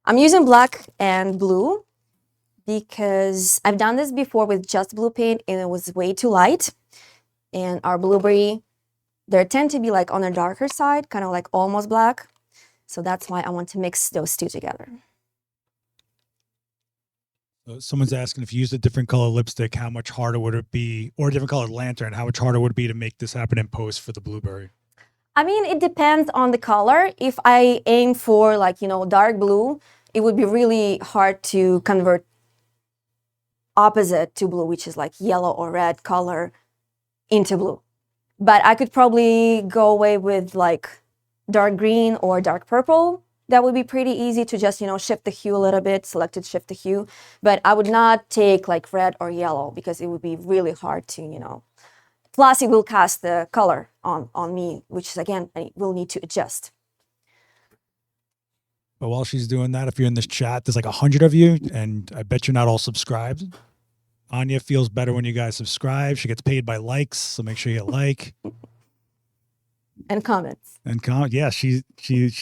I'm using black and blue because I've done this before with just blue paint and it was way too light. And our blueberry, they tend to be like on the darker side, kind of like almost black. So that's why I want to mix those two together. Someone's asking if you used a different color lipstick, how much harder would it be, or a different colored lantern, how much harder would it be to make this happen in post for the blueberry? I mean, it depends on the color. If I aim for like, dark blue, it would be really hard to convert opposite to blue, which is like yellow or red color, into blue. But I could probably go away with like dark green or dark purple. That would be pretty easy to just, shift the hue a little bit, shift the hue. But I would not take like red or yellow because it would be really hard to, Plus it will cast the color on me, which is again, I will need to adjust. But while she's doing that, if you're in this chat, there's like 100 of you, and I bet you're not all subscribed. Anya feels better when you guys subscribe. She gets paid by likes, so make sure you like. And comments. And comment. Yeah, she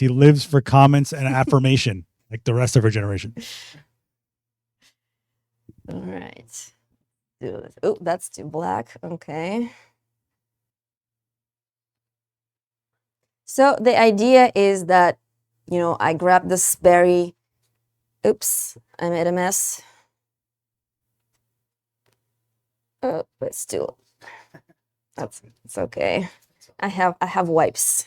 lives for comments and affirmation, like the rest of her generation. All right. Oh, that's too black. Okay. So the idea is that, I grab this berry. Oops, I made a mess. Oh, but still, it's okay. I have wipes.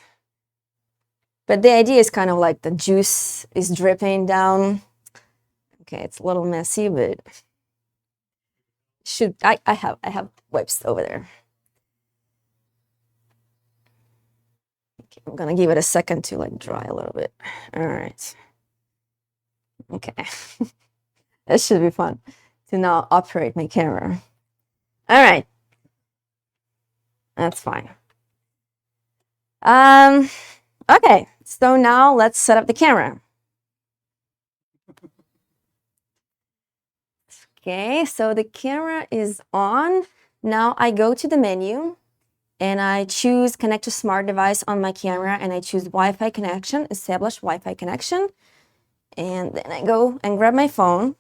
But the idea is kind of like the juice is dripping down. Okay, it's a little messy, but I have wipes over there. Okay, I'm gonna give it a second to like dry a little bit. All right. Okay. That should be fun to now operate my camera. All right. That's fine. Okay, so now let's set up the camera. Okay, so the camera is on. Now I go to the menu and I choose connect to smart device on my camera and I choose Wi-Fi connection, establish Wi-Fi connection. And then I go and grab my phone.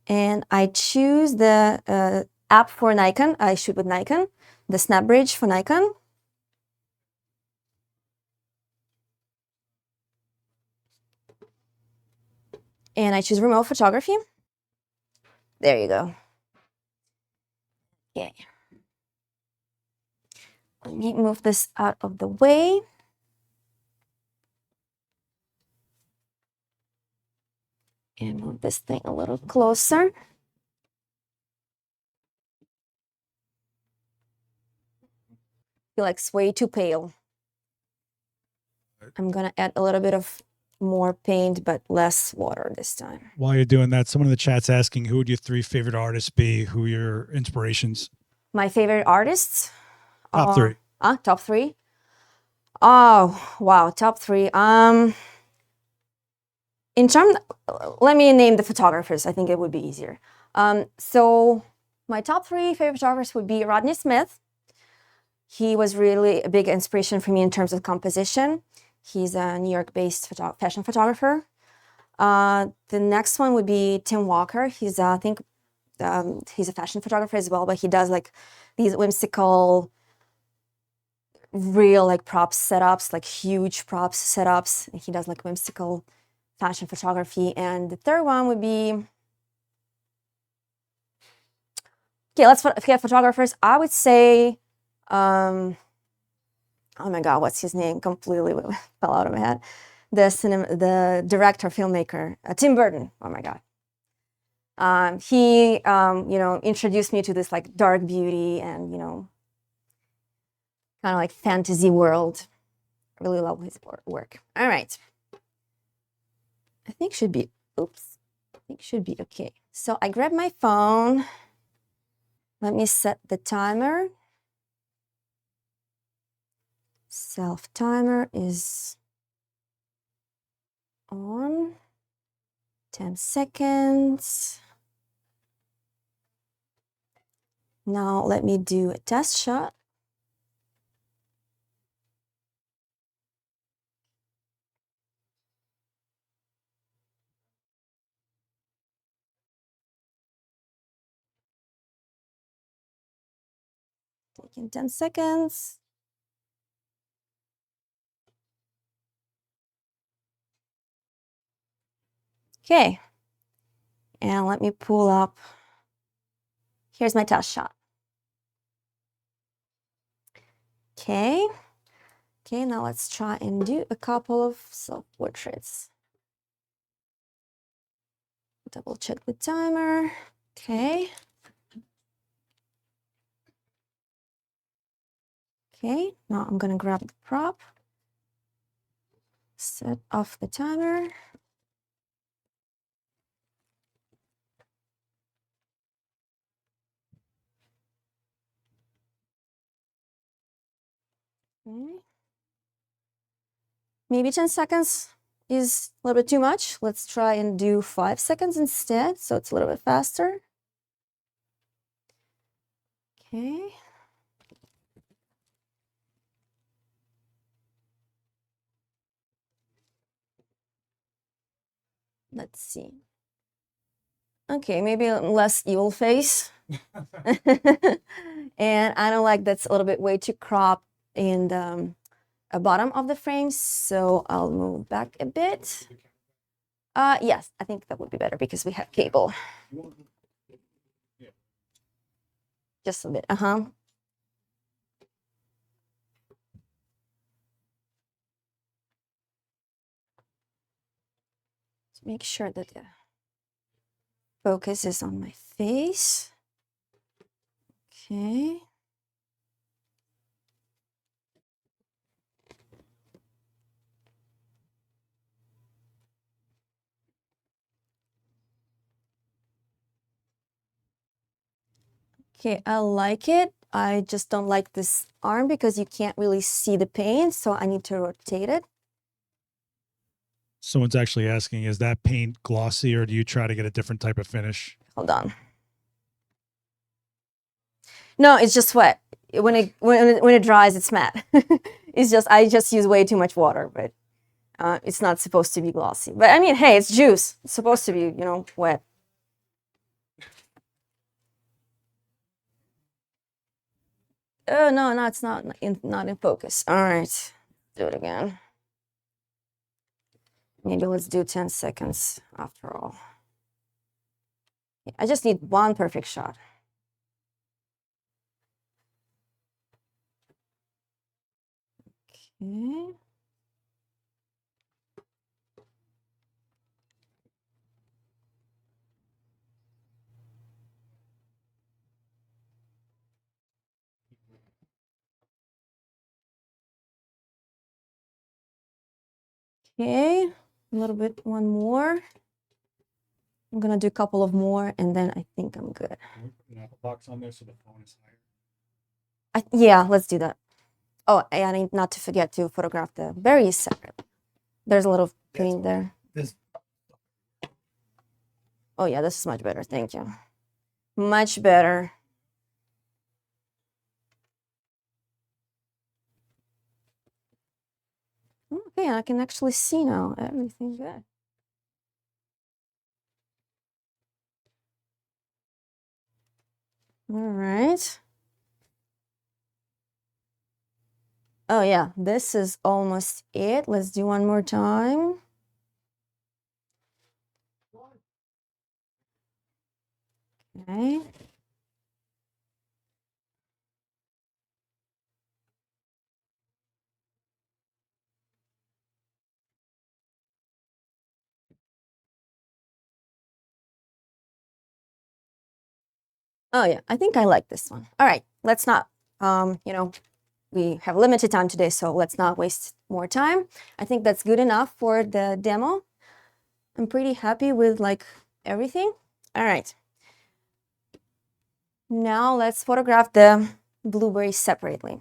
And I choose the app for Nikon. I shoot with Nikon, the Snap Bridge for Nikon. And I choose remote photography. There you go. Okay. Let me move this out of the way. And move this thing a little closer. Feel like it's way too pale. I'm gonna add a little bit of more paint, but less water this time. While you're doing that, someone in the chat's asking, who would your 3 favorite artists be? Who are your inspirations? My favorite artists? Top 3. Top 3? Oh, wow, top 3. In terms, let me name the photographers. I think it would be easier. So my top 3 favorite photographers would be Rodney Smith. He was really a big inspiration for me in terms of composition. He's a New York-based fashion photographer. The next one would be Tim Walker. He's, I think, he's a fashion photographer as well, but he does like these whimsical, real like props setups, like huge props setups. And he does like whimsical fashion photography. And the third one would be, okay, let's forget photographers. I would say, oh my God, what's his name? Completely fell out of my head. The director, filmmaker, Tim Burton. Oh my God. He, you know, introduced me to this like dark beauty and, you know, kind of like fantasy world. I really love his work. All right. I think should be, oops. I think should be okay. So I grab my phone. Let me set the timer. Self timer is on. 10 seconds. Now let me do a test shot. Taking 10 seconds. Okay. And let me pull up. Here's my test shot. Okay. Okay, now let's try and do a couple of self-portraits. Double check the timer. Okay. Okay, now I'm gonna grab the prop. Set off the timer. Okay. Maybe 10 seconds is a little bit too much. Let's try and do 5 seconds instead, so it's a little bit faster. Okay. Let's see. Okay, maybe a less evil face. And I don't like that's a little bit way too cropped in the bottom of the frame, so I'll move back a bit. Yes, I think that would be better because we have cable. Just a bit, To make sure that the focus is on my face. Okay. Okay, I like it. I just don't like this arm because you can't really see the paint, so I need to rotate it. Someone's actually asking, is that paint glossy or do you try to get a different type of finish? Hold on. No, it's just wet. When it dries, it's matte. It's just I just use way too much water, but it's not supposed to be glossy. But I mean, hey, it's juice. It's supposed to be, you know, wet. Oh no, it's not in focus. All right, do it again. Maybe let's do 10 seconds after all. I just need one perfect shot. Okay. Okay, a little bit, one more. I'm gonna do a couple of more and then I think I'm good. Can we put an Apple box on there so the phone is higher? Yeah, let's do that. Oh, and I need not to forget to photograph the berries separately. There's a little paint there. This Oh yeah, this is much better. Thank you. Much better. Okay, I can actually see now. Everything good. All right. Oh yeah, this is almost it. Let's do one more time. Okay. Oh yeah, I think I like this one. All right, let's not, we have limited time today, so let's not waste more time. I think that's good enough for the demo. I'm pretty happy with like everything. All right. Now let's photograph the blueberries separately.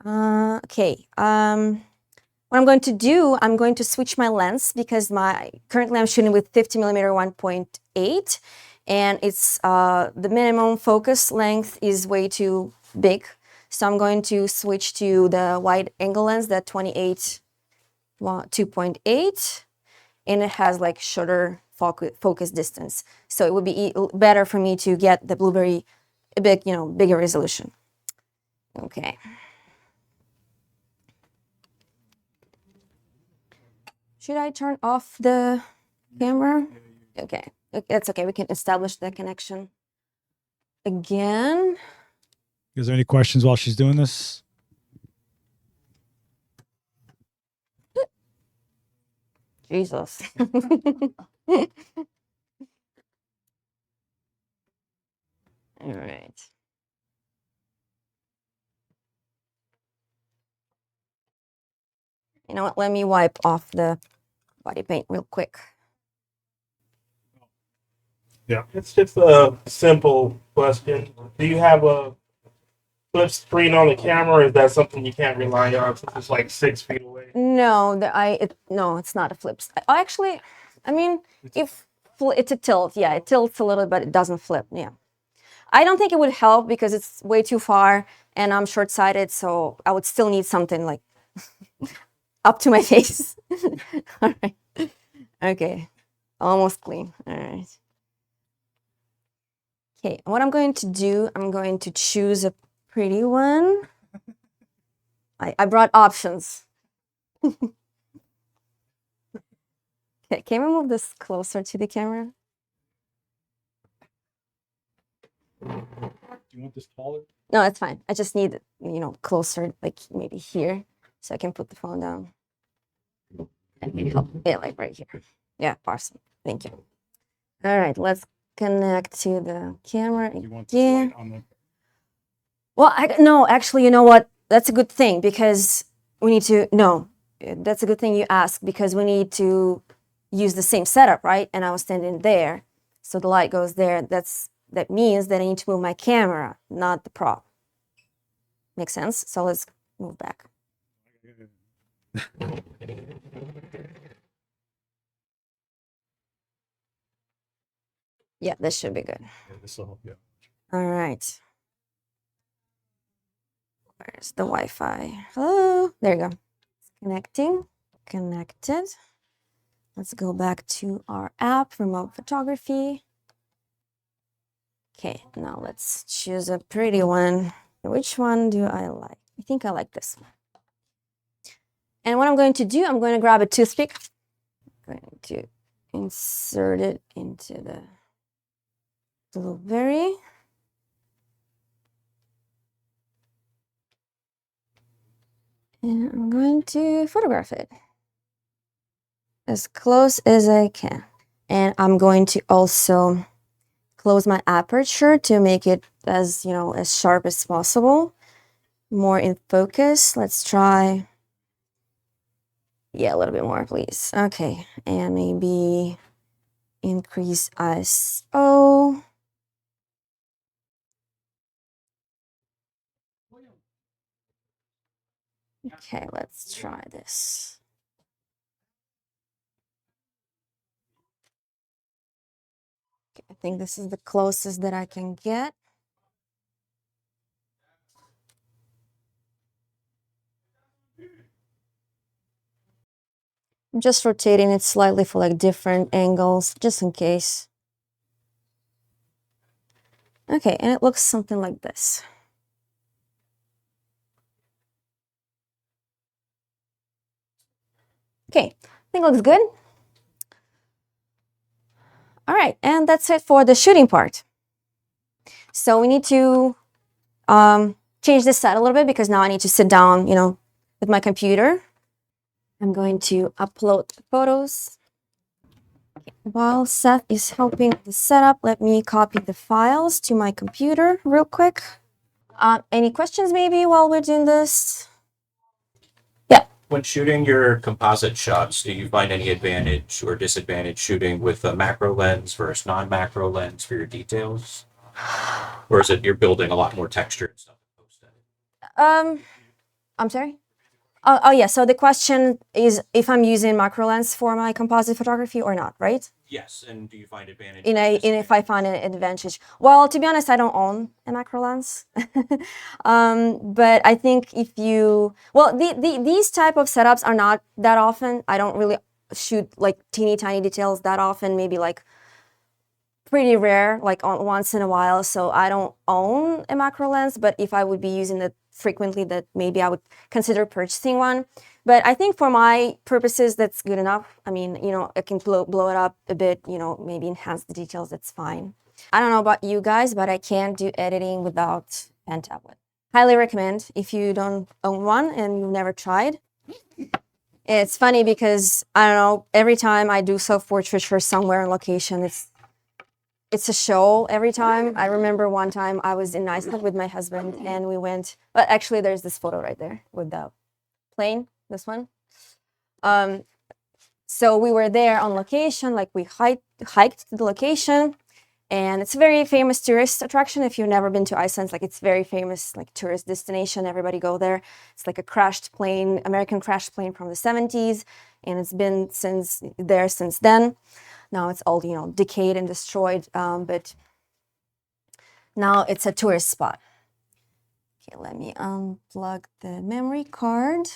Okay. What I'm going to do, I'm going to switch my lens because currently I'm shooting with 50mm 1.8, and it's the minimum focus length is way too big. So I'm going to switch to the wide angle lens, that 28 2.8, and it has like shorter focus distance. So it would be better for me to get the blueberry a bit, bigger resolution. Okay. Should I turn off the camera? Okay, that's okay. We can establish the connection again. Is there any questions while she's doing this? Jesus. All right. You know what? Let me wipe off the body paint real quick. Yeah, it's just a simple question. Do you have a flip screen on the camera, or is that something you can't rely on since it's like 6 feet away? No, no, it's not a flip. Actually, I mean, if it's a tilt, yeah, it tilts a little, but it doesn't flip. Yeah, I don't think it would help because it's way too far, and I'm short-sighted, so I would still need something like up to my face. All right. Okay, almost clean. All right. Okay, what I'm going to do, I'm going to choose a pretty one. I brought options. Okay, can we move this closer to the camera? Do you want this taller? No, it's fine. I just need, closer, like maybe here, so I can put the phone down. And maybe help. Yeah, like right here. Yeah, awesome. Thank you. All right, let's connect to the camera Do you want this again. light on the? Well, no, actually, you know what? That's a good thing because we need to, no, that's a good thing you ask because we need to use the same setup, right? And I was standing there, so the light goes there. That means that I need to move my camera, not the prop. Makes sense? So let's move back. Yeah, this should be good. Yeah, this will help you. All right. Where's the Wi-Fi? Hello. There you go. It's connecting. Connected. Let's go back to our app, remote photography. Okay, now let's choose a pretty one. Which one do I like? I think I like this one. And what I'm going to do, I'm going to grab a toothpick. I'm going to insert it into the blueberry. And I'm going to photograph it as close as I can. And I'm going to also close my aperture to make it as, you know, as sharp as possible. More in focus. Let's try, yeah, a little bit more, please. Okay, and maybe increase ISO. Okay, let's try this. Okay, I think this is the closest that I can get. I'm just rotating it slightly for like different angles, just in case. Okay, and it looks something like this. Okay, I think it looks good. All right, and that's it for the shooting part. So we need to change this set a little bit because now I need to sit down, you know, with my computer. I'm going to upload the photos. While Seth is helping with the setup, let me copy the files to my computer real quick. Any questions maybe while we're doing this? Yeah. When shooting your composite shots, do you find any advantage or disadvantage shooting with a macro lens versus non-macro lens for your details? Or is it you're building a lot more texture and stuff in post-edit? I'm sorry? Oh yeah, so the question is if I'm using macro lens for my composite photography or not, right? Yes, and do you find advantage? If I find an advantage. Well, to be honest, I don't own a macro lens. But I think if you, well, these type of setups are not that often. I don't really shoot like teeny tiny details that often, maybe like pretty rare, like once in a while. So I don't own a macro lens, but if I would be using it frequently, that maybe I would consider purchasing one. But I think for my purposes, that's good enough. I mean, you know, I can blow it up a bit, you know, maybe enhance the details, that's fine. I don't know about you guys, but I can't do editing without pen tablet. Highly recommend if you don't own one and you've never tried. It's funny because, I don't know, every time I do self-portrait for somewhere on location, it's a show every time. I remember one time I was in Iceland with my husband and we went, well, actually there's this photo right there with the plane, this one. So we were there on location, like we hiked to the location, and it's a very famous tourist attraction. If you've never been to Iceland, like it's very famous, like tourist destination, everybody go there. It's like a crashed plane, American crashed plane from the 70s, and it's been since then. Now it's all, you know, decayed and destroyed, but now it's a tourist spot. Okay, let me unplug the memory card.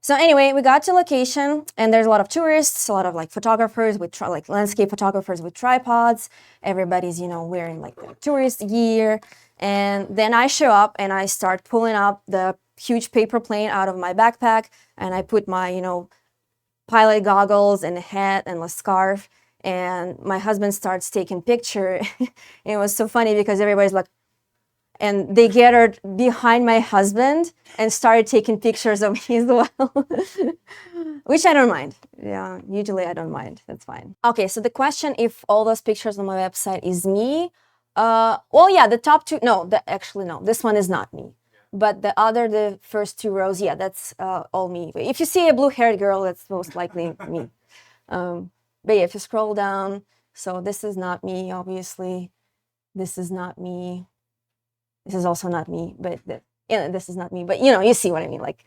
So anyway, we got to location and there's a lot of tourists, a lot of like photographers with like landscape photographers with tripods. Everybody's, you know, wearing like their tourist gear. And then I show up and I start pulling up the huge paper plane out of my backpack and I put my, you know, pilot goggles and a hat and a scarf, and my husband starts taking picture. It was so funny because everybody's like, and they gathered behind my husband and started taking pictures of me as well, which I don't mind. Yeah, usually I don't mind. That's fine. Okay, so the question if all those pictures on my website is me, well, yeah, the top two, no, actually no, this one is not me. But the first two rows, yeah, that's all me. If you see a blue-haired girl, that's most likely me. But yeah, if you scroll down, so this is not me, obviously. This is not me. This is also not me, but this is not me. But you know, you see what I mean. Like,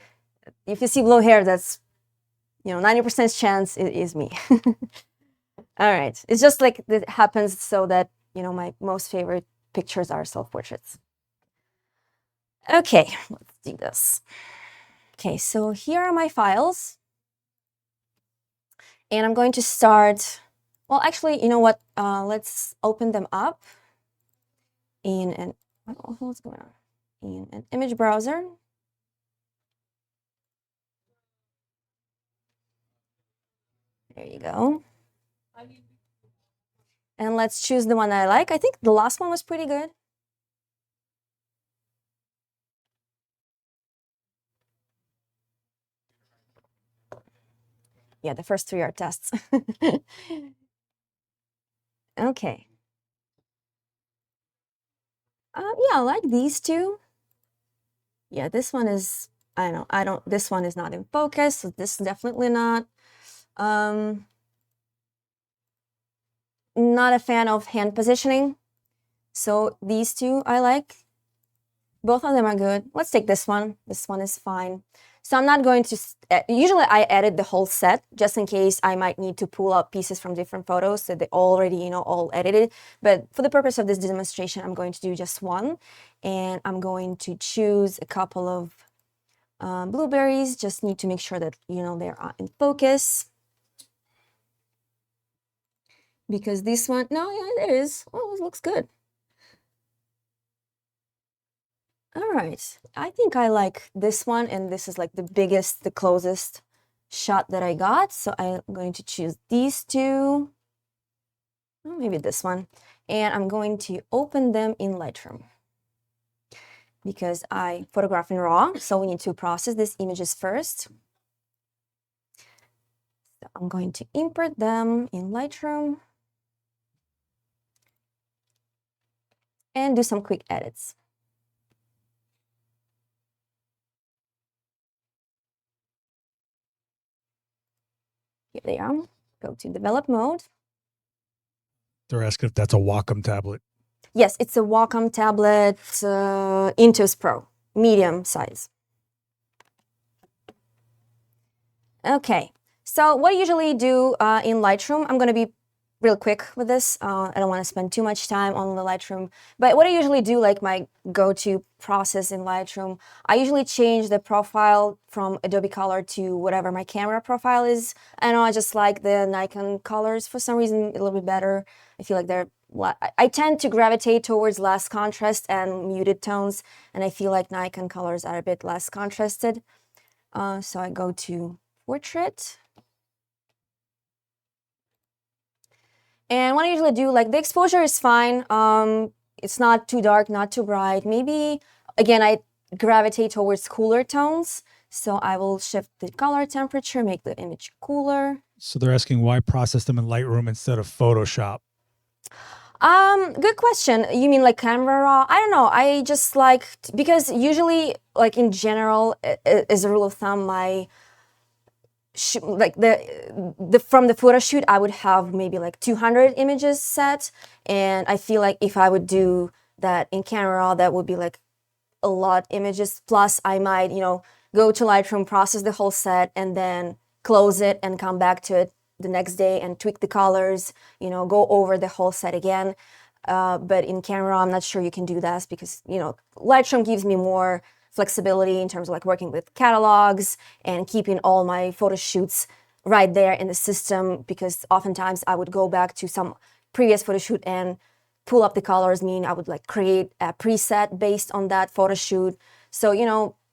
if you see blue hair, that's, you know, 90% chance it is me. All right, it's just like it happens so that, you know, my most favorite pictures are self-portraits. Okay, let's do this. Okay, so here are my files. And I'm going to start, well, actually, you know what? Let's open them up in an, what's going on? In an image browser. There you go. And let's choose the one that I like. I think the last one was pretty good. Yeah, the first 3 are tests. Okay. Yeah, I like these 2. Yeah, this one is, this one is not in focus, so this is definitely not. Not a fan of hand positioning. So these 2 I like. Both of them are good. Let's take this one. This one is fine. So I'm not going to, usually I edit the whole set just in case I might need to pull out pieces from different photos that they already, all edited. But for the purpose of this demonstration, I'm going to do just one. And I'm going to choose a couple of blueberries. Just need to make sure that, they're in focus. Because this one, no, yeah, it is. Oh, it looks good. All right, I think I like this one, and this is like the closest shot that I got. So I'm going to choose these 2, maybe this one, and I'm going to open them in Lightroom because I photograph in RAW, so we need to process these images first. So I'm going to import them in Lightroom and do some quick edits. Here they are. Go to develop mode. They're asking if that's a Wacom tablet. Yes, it's a Wacom tablet Intuos Pro, medium size. Okay, so what I usually do in Lightroom, I'm going to be real quick with this. I don't want to spend too much time on the Lightroom, but what I usually do, like my go-to process in Lightroom, I usually change the profile from Adobe Color to whatever my camera profile is. I know I just like the Nikon colors for some reason a little bit better. I feel like I tend to gravitate towards less contrast and muted tones, and I feel like Nikon colors are a bit less contrasted. So I go to Portrait. And what I usually do, like the exposure is fine. It's not too dark, not too bright. Maybe, again, I gravitate towards cooler tones. So I will shift the color temperature, make the image cooler. So they're asking why process them in Lightroom instead of Photoshop. Good question. You mean like Camera Raw? I don't know. I just like, because usually, like in general, as a rule of thumb, my like from the photo shoot, I would have maybe like 200 images set, and I feel like if I would do that in Camera Raw, that would be like a lot images. Plus, I might go to Lightroom, process the whole set, and then close it and come back to it the next day and tweak the colors. Go over the whole set again. But in Camera Raw, I'm not sure you can do that because Lightroom gives me more flexibility in terms of like working with catalogs and keeping all my photo shoots right there in the system, because oftentimes I would go back to some previous photo shoot and pull up the colors, meaning I would like create a preset based on that photo shoot. So,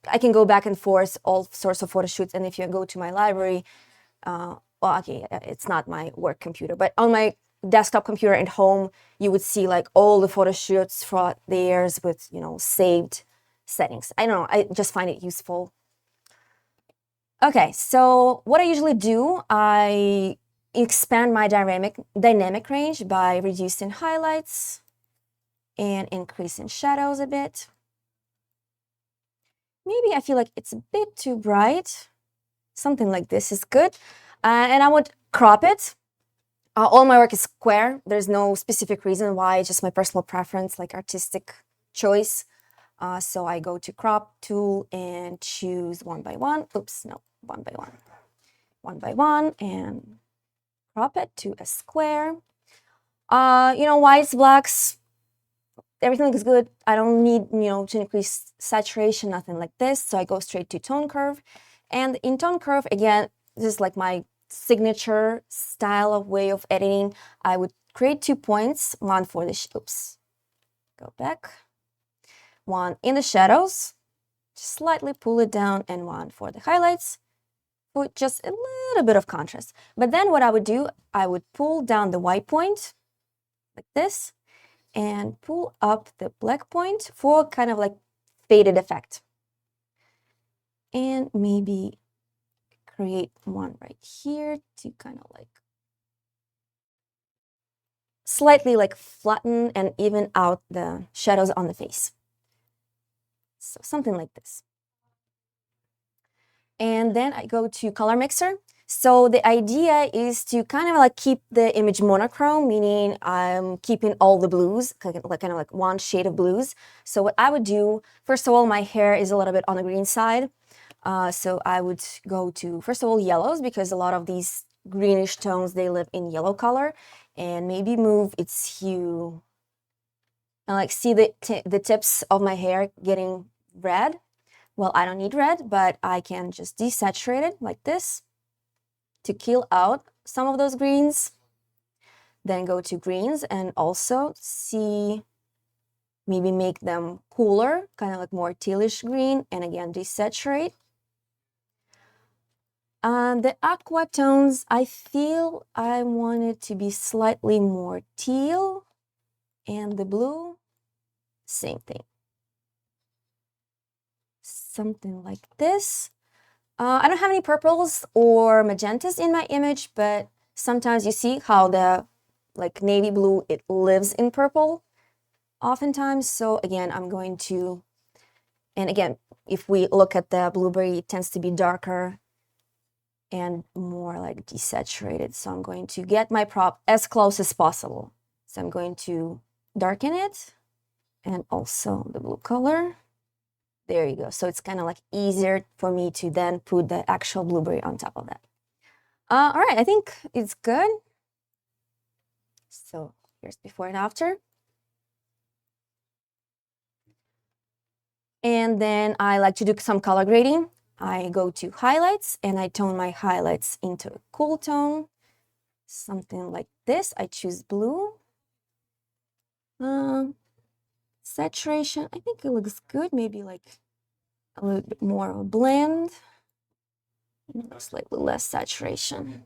I can go back and forth all sorts of photo shoots. And if you go to my library, well, okay, it's not my work computer, but on my desktop computer at home, you would see like all the photo shoots for the years with, saved settings. I don't know, I just find it useful. Okay, so what I usually do, I expand my dynamic range by reducing highlights and increasing shadows a bit. Maybe I feel like it's a bit too bright. Something like this is good. And I would crop it. All my work is square. There's no specific reason why, just my personal preference, like artistic choice. So I go to crop tool and choose 1 by 1. Oops, no, 1 by 1. 1 by 1 and crop it to a square. Whites, blacks, everything looks good. I don't need, to increase saturation, nothing like this. So I go straight to tone curve. And in tone curve, again, this is like my signature style of way of editing. I would create 2 points, one for the, oops, go back. One in the shadows, just slightly pull it down, and one for the highlights, with just a little bit of contrast. But then what I would do, I would pull down the white point like this, and pull up the black point for kind of like faded effect. And maybe create one right here to kind of like slightly like flatten and even out the shadows on the face. So something like this. And then I go to color mixer. So the idea is to kind of like keep the image monochrome, meaning I'm keeping all the blues, kind of like one shade of blues. So what I would do, first of all, my hair is a little bit on the green side. So I would go to, first of all, yellows, because a lot of these greenish tones, they live in yellow color, and maybe move its hue. And like see the tips of my hair getting red. Well, I don't need red, but I can just desaturate it like this to kill out some of those greens. Then go to greens and also see, maybe make them cooler, kind of like more tealish green, and again desaturate. The aqua tones, I feel I want it to be slightly more teal, and the blue, same thing. Something like this. I don't have any purples or magentas in my image, but sometimes you see how the like navy blue, it lives in purple oftentimes. So again, I'm going to, and again, if we look at the blueberry, it tends to be darker and more like desaturated. So I'm going to get my prop as close as possible. So I'm going to darken it, and also the blue color. There you go. So it's kind of like easier for me to then put the actual blueberry on top of that. All right, I think it's good. So here's before and after. And then I like to do some color grading. I go to highlights and I tone my highlights into a cool tone. Something like this. I choose blue. Saturation, I think it looks good. Maybe like a little bit more of a blend. Slightly less saturation.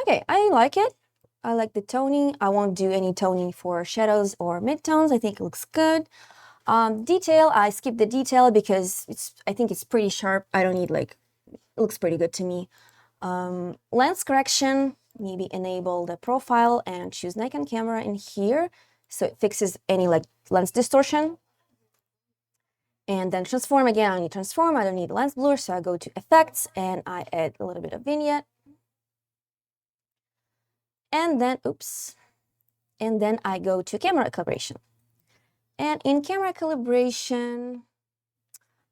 Okay, I like it. I like the toning. I won't do any toning for shadows or midtones. I think it looks good. Detail, I skip the detail because I think it's pretty sharp. I don't need like, it looks pretty good to me. Lens correction, maybe enable the profile and choose Nikon camera in here, so it fixes any like lens distortion. And then transform, again, I need transform. I don't need lens blur, so I go to effects and I add a little bit of vignette. And then, oops, and then I go to camera calibration. And in camera calibration,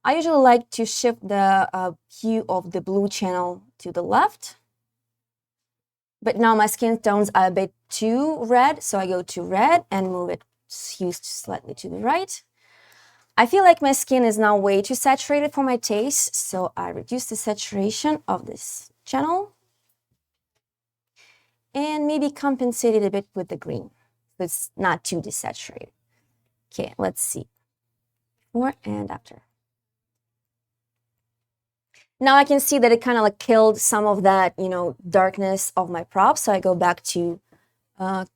I usually like to shift the hue of the blue channel to the left. But now my skin tones are a bit too red, so I go to red and move it hue slightly to the right. I feel like my skin is now way too saturated for my taste, so I reduce the saturation of this channel and maybe compensate it a bit with the green, so it's not too desaturated. Okay, let's see. Before and after. Now I can see that it kind of like killed some of that, you know, darkness of my prop. So I go back to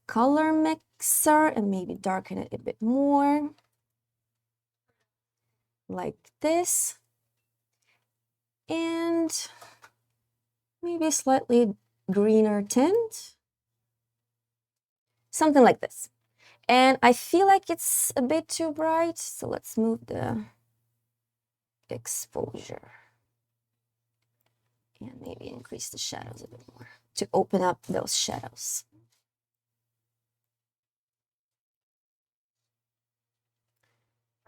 color mixer and maybe darken it a bit more. Like this. And maybe slightly greener tint. Something like this. And I feel like it's a bit too bright. So let's move the exposure. And maybe increase the shadows a bit more to open up those shadows.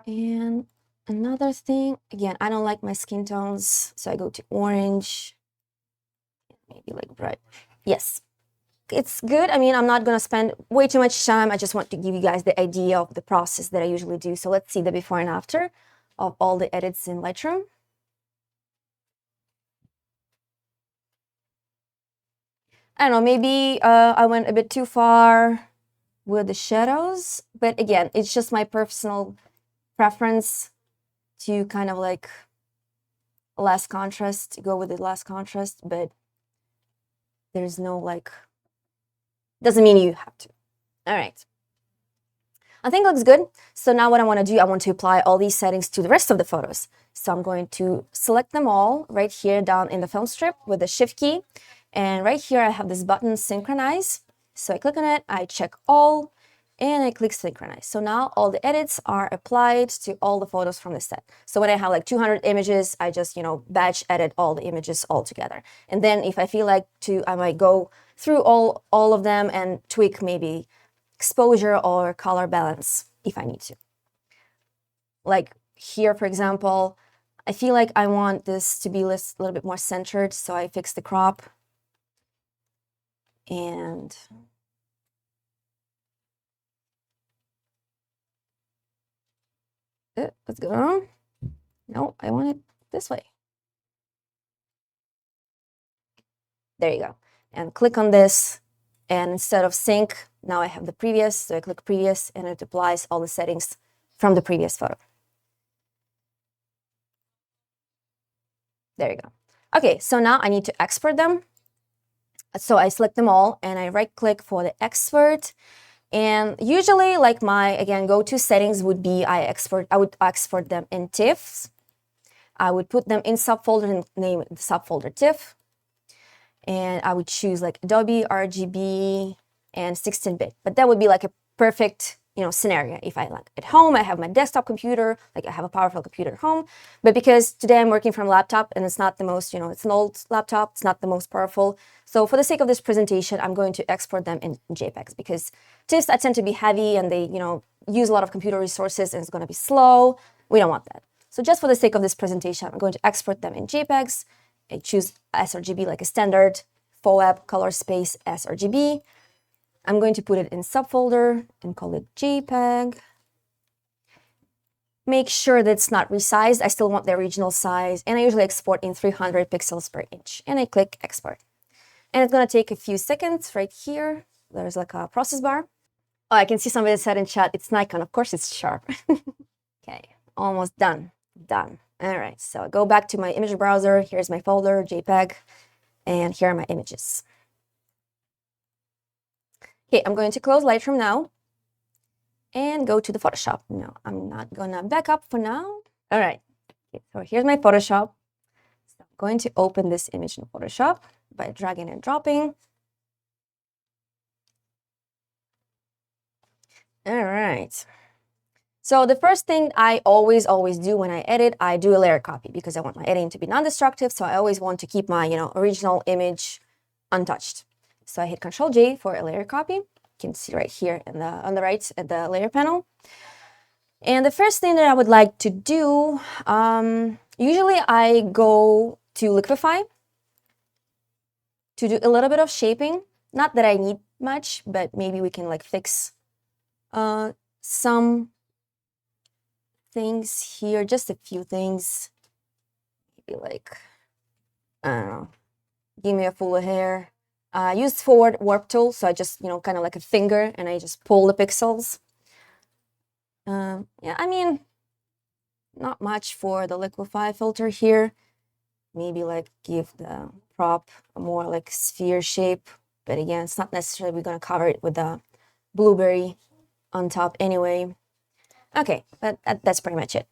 And another thing, again, I don't like my skin tones, so I go to orange, maybe like bright. Yes, it's good. I mean, I'm not gonna spend way too much time. I just want to give you guys the idea of the process that I usually do. So let's see the before and after of all the edits in Lightroom. I don't know, maybe I went a bit too far with the shadows, but again, it's just my personal preference to kind of like less contrast, to go with the less contrast, but there's no like Doesn't mean you have to. All right. I think it looks good. So now what I want to do, I want to apply all these settings to the rest of the photos. So I'm going to select them all right here down in the film strip with the shift key. And right here, I have this button, synchronize. So I click on it, I check all, and I click synchronize. So now all the edits are applied to all the photos from the set. So when I have like 200 images, I just, batch edit all the images all together. And then if I feel like to, I might go through all of them and tweak maybe exposure or color balance if I need to. Like here, for example, I feel like I want this to be a little bit more centered, so I fix the crop. And let's go. No, I want it this way. There you go. And click on this. And instead of sync, now I have the previous. So I click previous and it applies all the settings from the previous photo. There you go. Okay, so now I need to export them. So I select them all and I right click for the export. And usually like my, again, go-to settings would be I would export them in TIFFs. I would put them in subfolder and name the subfolder TIFF. And I would choose like Adobe, RGB, and 16-bit. But that would be like a perfect, scenario. If I like at home, I have my desktop computer, like I have a powerful computer at home. But because today I'm working from a laptop and it's not the most, it's an old laptop, it's not the most powerful. So for the sake of this presentation, I'm going to export them in JPEGs because TIFFs tend to be heavy and they, use a lot of computer resources and it's going to be slow. We don't want that. So just for the sake of this presentation, I'm going to export them in JPEGs. I choose sRGB like a standard FOAP color space sRGB. I'm going to put it in subfolder and call it JPEG. Make sure that it's not resized. I still want the original size. And I usually export in 300 pixels per inch. And I click export. And it's going to take a few seconds right here. There's like a process bar. Oh, I can see somebody said in chat, it's Nikon. Of course, it's sharp. Okay, almost done. Done. All right, so go back to my image browser. Here's my folder, JPEG. And here are my images. Okay, I'm going to close Lightroom now and go to the Photoshop. No, I'm not gonna back up for now. All right, okay, so here's my Photoshop. So I'm going to open this image in Photoshop by dragging and dropping. All right. So the first thing I always do when I edit, I do a layer copy because I want my editing to be non-destructive. So I always want to keep my, original image untouched. So I hit Control J for a layer copy. You can see right here in on the right at the layer panel. And the first thing that I would like to do, usually I go to liquify to do a little bit of shaping. Not that I need much, but maybe we can like fix some things here, just a few things. Maybe like, I don't know, give me a fuller hair. Use forward warp tool, so I just, kind of like a finger, and I just pull the pixels. Yeah, I mean, not much for the liquify filter here. Maybe like give the prop a more like sphere shape, but again, it's not necessarily we're gonna cover it with the blueberry on top anyway. Okay, but that's pretty much it.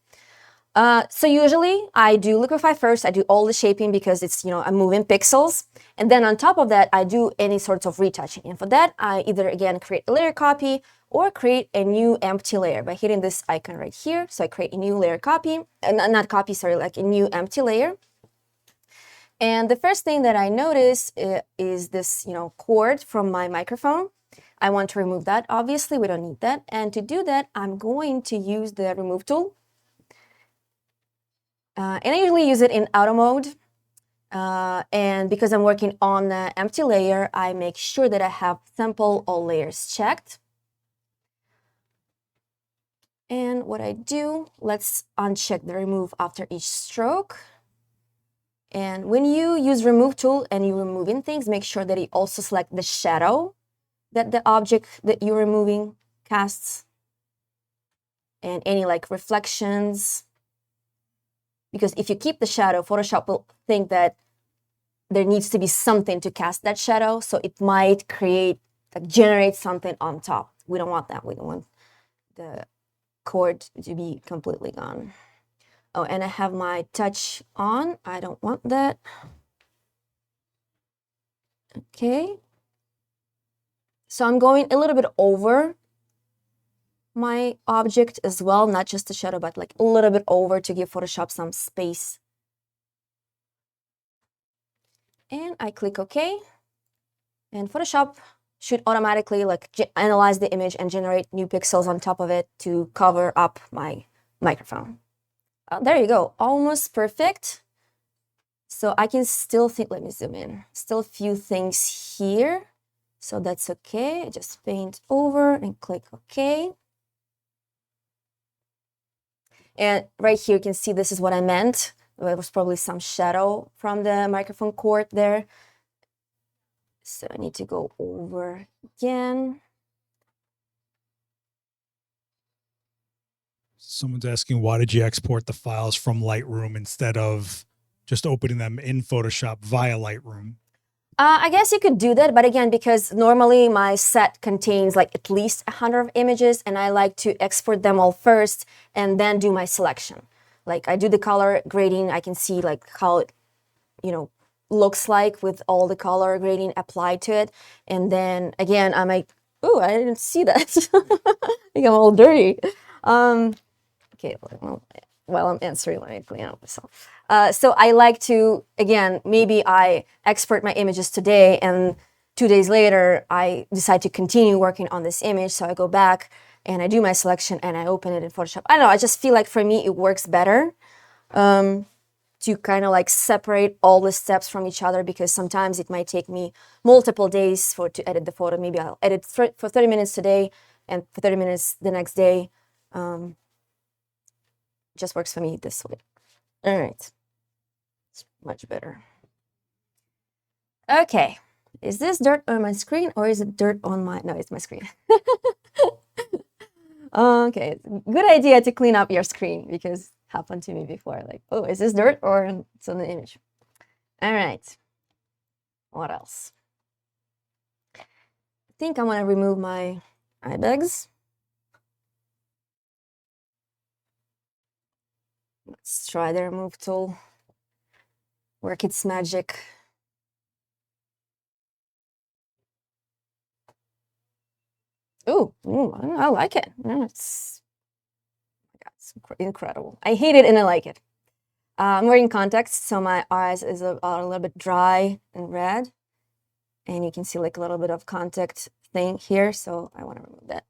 So usually I do liquify first. I do all the shaping because it's, I'm moving pixels. And then on top of that, I do any sorts of retouching. And for that, I either, again, create a layer copy or create a new empty layer by hitting this icon right here. So I create a new layer copy, not copy, sorry, like a new empty layer. And the first thing that I notice is this, cord from my microphone. I want to remove that. Obviously, we don't need that. And to do that, I'm going to use the remove tool. And I usually use it in auto mode. And because I'm working on the empty layer, I make sure that I have sample all layers checked. And what I do, let's uncheck the remove after each stroke. And when you use remove tool and you're removing things, make sure that you also select the shadow that the object that you're removing casts and any like reflections. Because if you keep the shadow, Photoshop will think that there needs to be something to cast that shadow. So it might create like generate something on top. We don't want that. We don't want the cord to be completely gone. Oh, and I have my touch on. I don't want that. Okay. So I'm going a little bit over my object as well, not just the shadow, but like a little bit over to give Photoshop some space. And I click OK. And Photoshop should automatically like analyze the image and generate new pixels on top of it to cover up my microphone. There you go, almost perfect. So I can still think, let me zoom in, still a few things here. So that's okay. I just paint over and click OK. And right here, you can see this is what I meant. There was probably some shadow from the microphone cord there. So I need to go over again. Someone's asking, why did you export the files from Lightroom instead of just opening them in Photoshop via Lightroom? I guess you could do that, but again, because normally my set contains like at least 100 images, and I like to export them all first and then do my selection. Like I do the color grading, I can see like how it, looks like with all the color grading applied to it. And then again, I'm like, oh, I didn't see that. I think I'm all dirty. Okay, while I'm answering, let me clean up myself. So I like to, again, maybe I export my images today and 2 days later, I decide to continue working on this image. So I go back and I do my selection and I open it in Photoshop. I don't know, I just feel like for me, it works better to kind of like separate all the steps from each other, because sometimes it might take me multiple days to edit the photo. Maybe I'll edit for 30 minutes today and for 30 minutes the next day. Just works for me this way. All right, it's much better. Okay, is this dirt on my screen or is it dirt on my, no, it's my screen. Okay, good idea to clean up your screen, because it happened to me before, like, oh, is this dirt or it's on the image? All right, what else? I think I want to remove my eye bags. Let's try the remove tool. Work its magic. Ooh, I like it. It's incredible. I hate it and I like it. I'm wearing contacts, so my eyes is a little bit dry and red. And you can see like a little bit of contact thing here, so I want to remove that.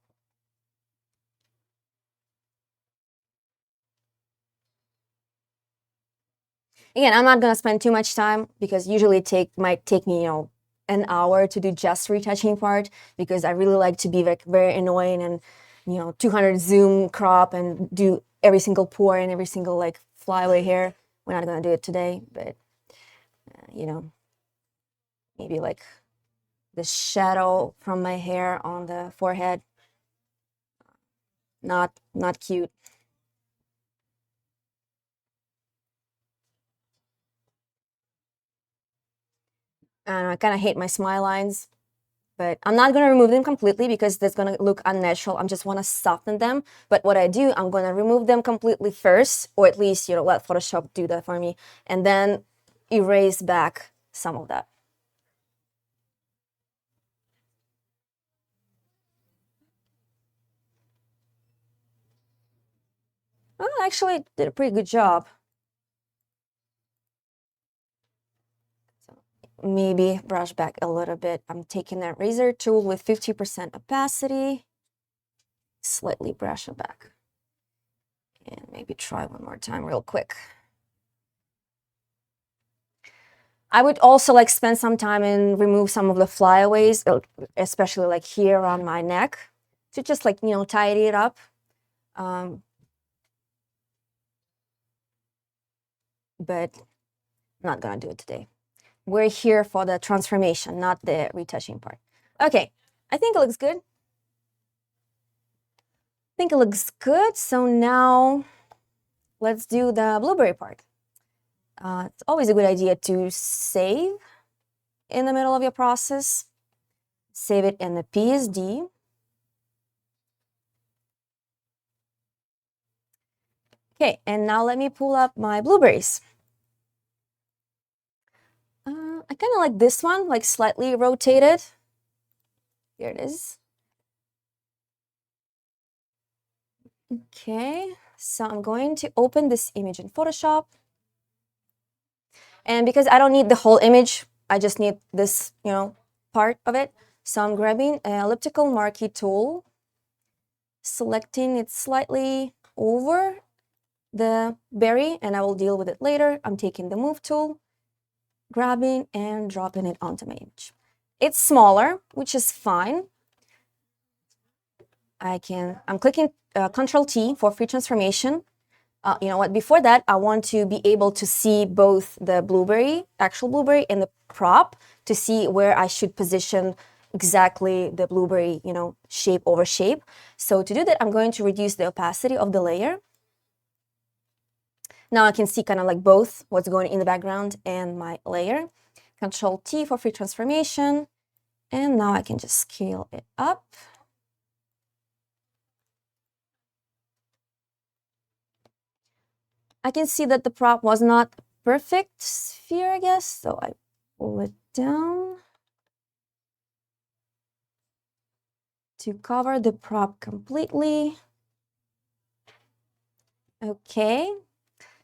Again, I'm not going to spend too much time, because usually it might take me, an hour to do just retouching part, because I really like to be like very annoying and 200 zoom crop and do every single pore and every single like flyaway hair. We're not going to do it today, but maybe like the shadow from my hair on the forehead, not cute. And I kind of hate my smile lines, but I'm not going to remove them completely, because that's going to look unnatural. I just want to soften them. But what I do, I'm going to remove them completely first, or at least, let Photoshop do that for me, and then erase back some of that. Well, actually, it did a pretty good job. Maybe brush back a little bit. I'm taking that razor tool with 50% opacity, slightly brush it back, and maybe try one more time real quick. I would also like spend some time and remove some of the flyaways, especially like here on my neck, to just like, tidy it up. But I'm not gonna do it today. We're here for the transformation, not the retouching part. Okay, I think it looks good. So now let's do the blueberry part. It's always a good idea to save in the middle of your process. save it in the PSD. Okay, and now let me pull up my blueberries. I kind of like this one, like slightly rotated. Here it is. Okay, so I'm going to open this image in Photoshop. And because I don't need the whole image, I just need this, part of it. So I'm grabbing an elliptical marquee tool, selecting it slightly over the berry, and I will deal with it later. I'm taking the move tool, grabbing and dropping it onto my image. It's smaller, which is fine. I'm clicking Control T for free transformation. You know what, before that, I want to be able to see both the blueberry, actual blueberry, and the prop to see where I should position exactly the blueberry, shape over shape. So to do that, I'm going to reduce the opacity of the layer. Now I can see kind of like both what's going in the background and my layer. Control T for free transformation. And now I can just scale it up. I can see that the prop was not a perfect sphere, I guess. So I pull it down to cover the prop completely. Okay.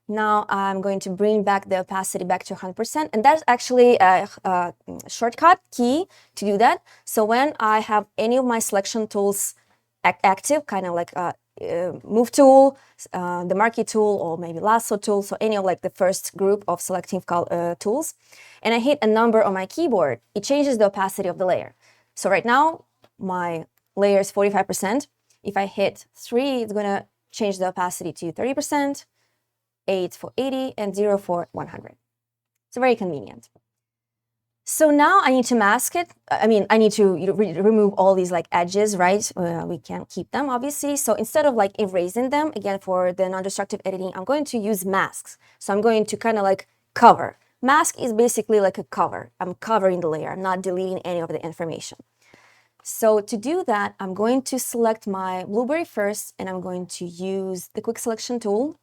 Now I'm going to bring back the opacity back to 100%. And that's actually a shortcut key to do that. So when I have any of my selection tools active, kind of like move tool, the marquee tool, or maybe lasso tool, so any of like the first group of selecting tools, and I hit a number on my keyboard, it changes the opacity of the layer. So right now, my layer is 45%. If I hit 3, it's going to change the opacity to 30%, 8 for 80, and 0 for 100. It's very convenient. So now I need to mask it. I need to remove all these like edges, right? We can't keep them, obviously. So instead of like erasing them, again, for the non-destructive editing, I'm going to use masks. So I'm going to kind of like cover. Mask is basically like a cover. I'm covering the layer. I'm not deleting any of the information. So to do that, I'm going to select my blueberry first, and I'm going to use the quick selection tool.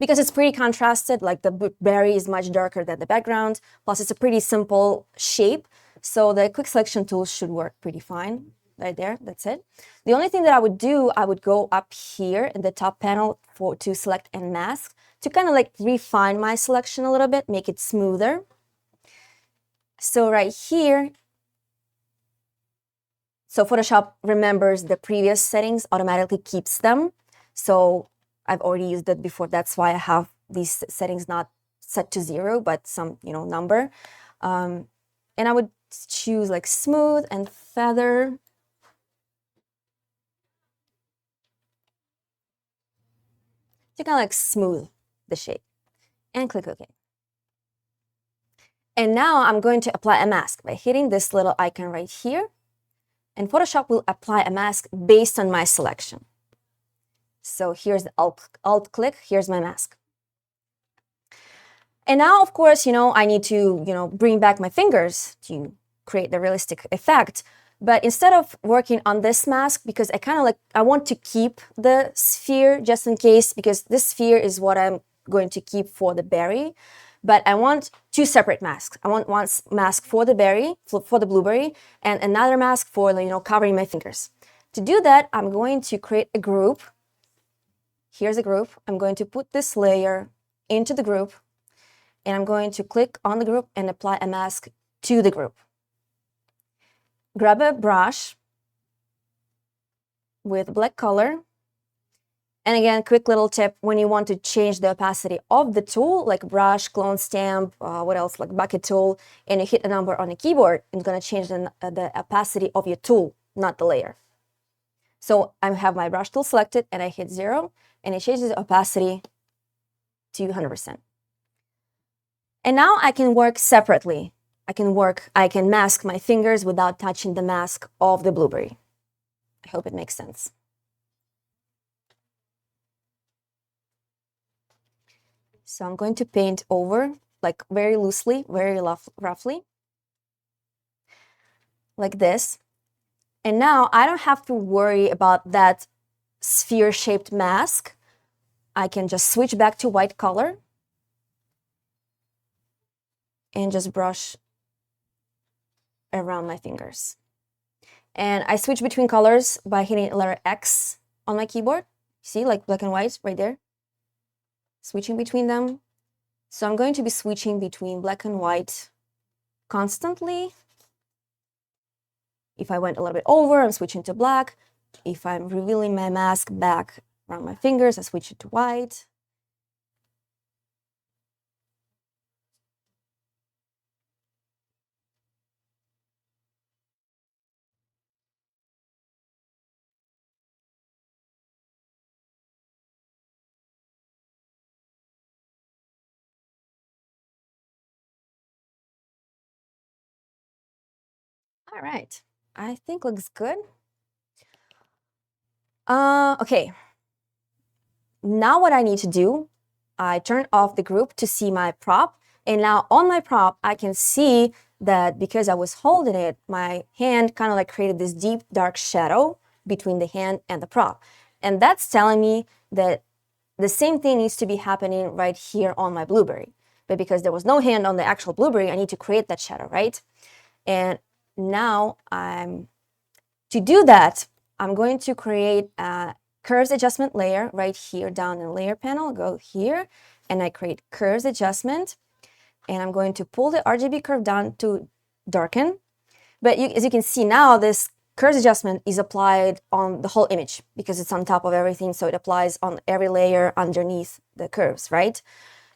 Because it's pretty contrasted, like the berry is much darker than the background, plus it's a pretty simple shape. So the quick selection tool should work pretty fine. Right there, that's it. The only thing that I would do, I would go up here in the top panel to select and mask, to kind of like refine my selection a little bit, make it smoother. So right here, so Photoshop remembers the previous settings, automatically keeps them. So I've already used it before. That's why I have these settings not set to 0, but some, number. And I would choose like smooth and feather. To kind of like smooth the shape, and click OK. And now I'm going to apply a mask by hitting this little icon right here. And Photoshop will apply a mask based on my selection. So here's the alt click, here's my mask. And now, of course, I need to, bring back my fingers to create the realistic effect. But instead of working on this mask, because I want to keep the sphere just in case, because this sphere is what I'm going to keep for the berry. But I want 2 separate masks. I want one mask for the berry, for the blueberry, and another mask for, covering my fingers. To do that, I'm going to create a group. Here's a group. I'm going to put this layer into the group, and I'm going to click on the group and apply a mask to the group. Grab a brush with black color. And again, quick little tip, when you want to change the opacity of the tool, like brush, clone stamp, what else, like bucket tool, and you hit a number on the keyboard, it's going to change the opacity of your tool, not the layer. So I have my brush tool selected, and I hit 0, and it changes the opacity to 100%. And now I can work separately. I can mask my fingers without touching the mask of the blueberry. I hope it makes sense. So I'm going to paint over, like very loosely, very roughly. like this. And now I don't have to worry about that sphere-shaped mask. I can just switch back to white color and just brush around my fingers. And I switch between colors by hitting letter X on my keyboard. See, like black and white right there. Switching between them. So I'm going to be switching between black and white constantly. If I went a little bit over, I'm switching to black. If I'm revealing my mask back around my fingers, I switch it to white. All right, I think looks good. Okay, now what I need to do, I turn off the group to see my prop. And now on my prop, I can see that because I was holding it, my hand kind of like created this deep dark shadow between the hand and the prop. And that's telling me that the same thing needs to be happening right here on my blueberry. But because there was no hand on the actual blueberry, I need to create that shadow, right? And now to do that, I'm going to create a curves adjustment layer right here down in layer panel. Go here and I create curves adjustment. And I'm going to pull the RGB curve down to darken. But as you can see now, this curves adjustment is applied on the whole image because it's on top of everything. So it applies on every layer underneath the curves, right?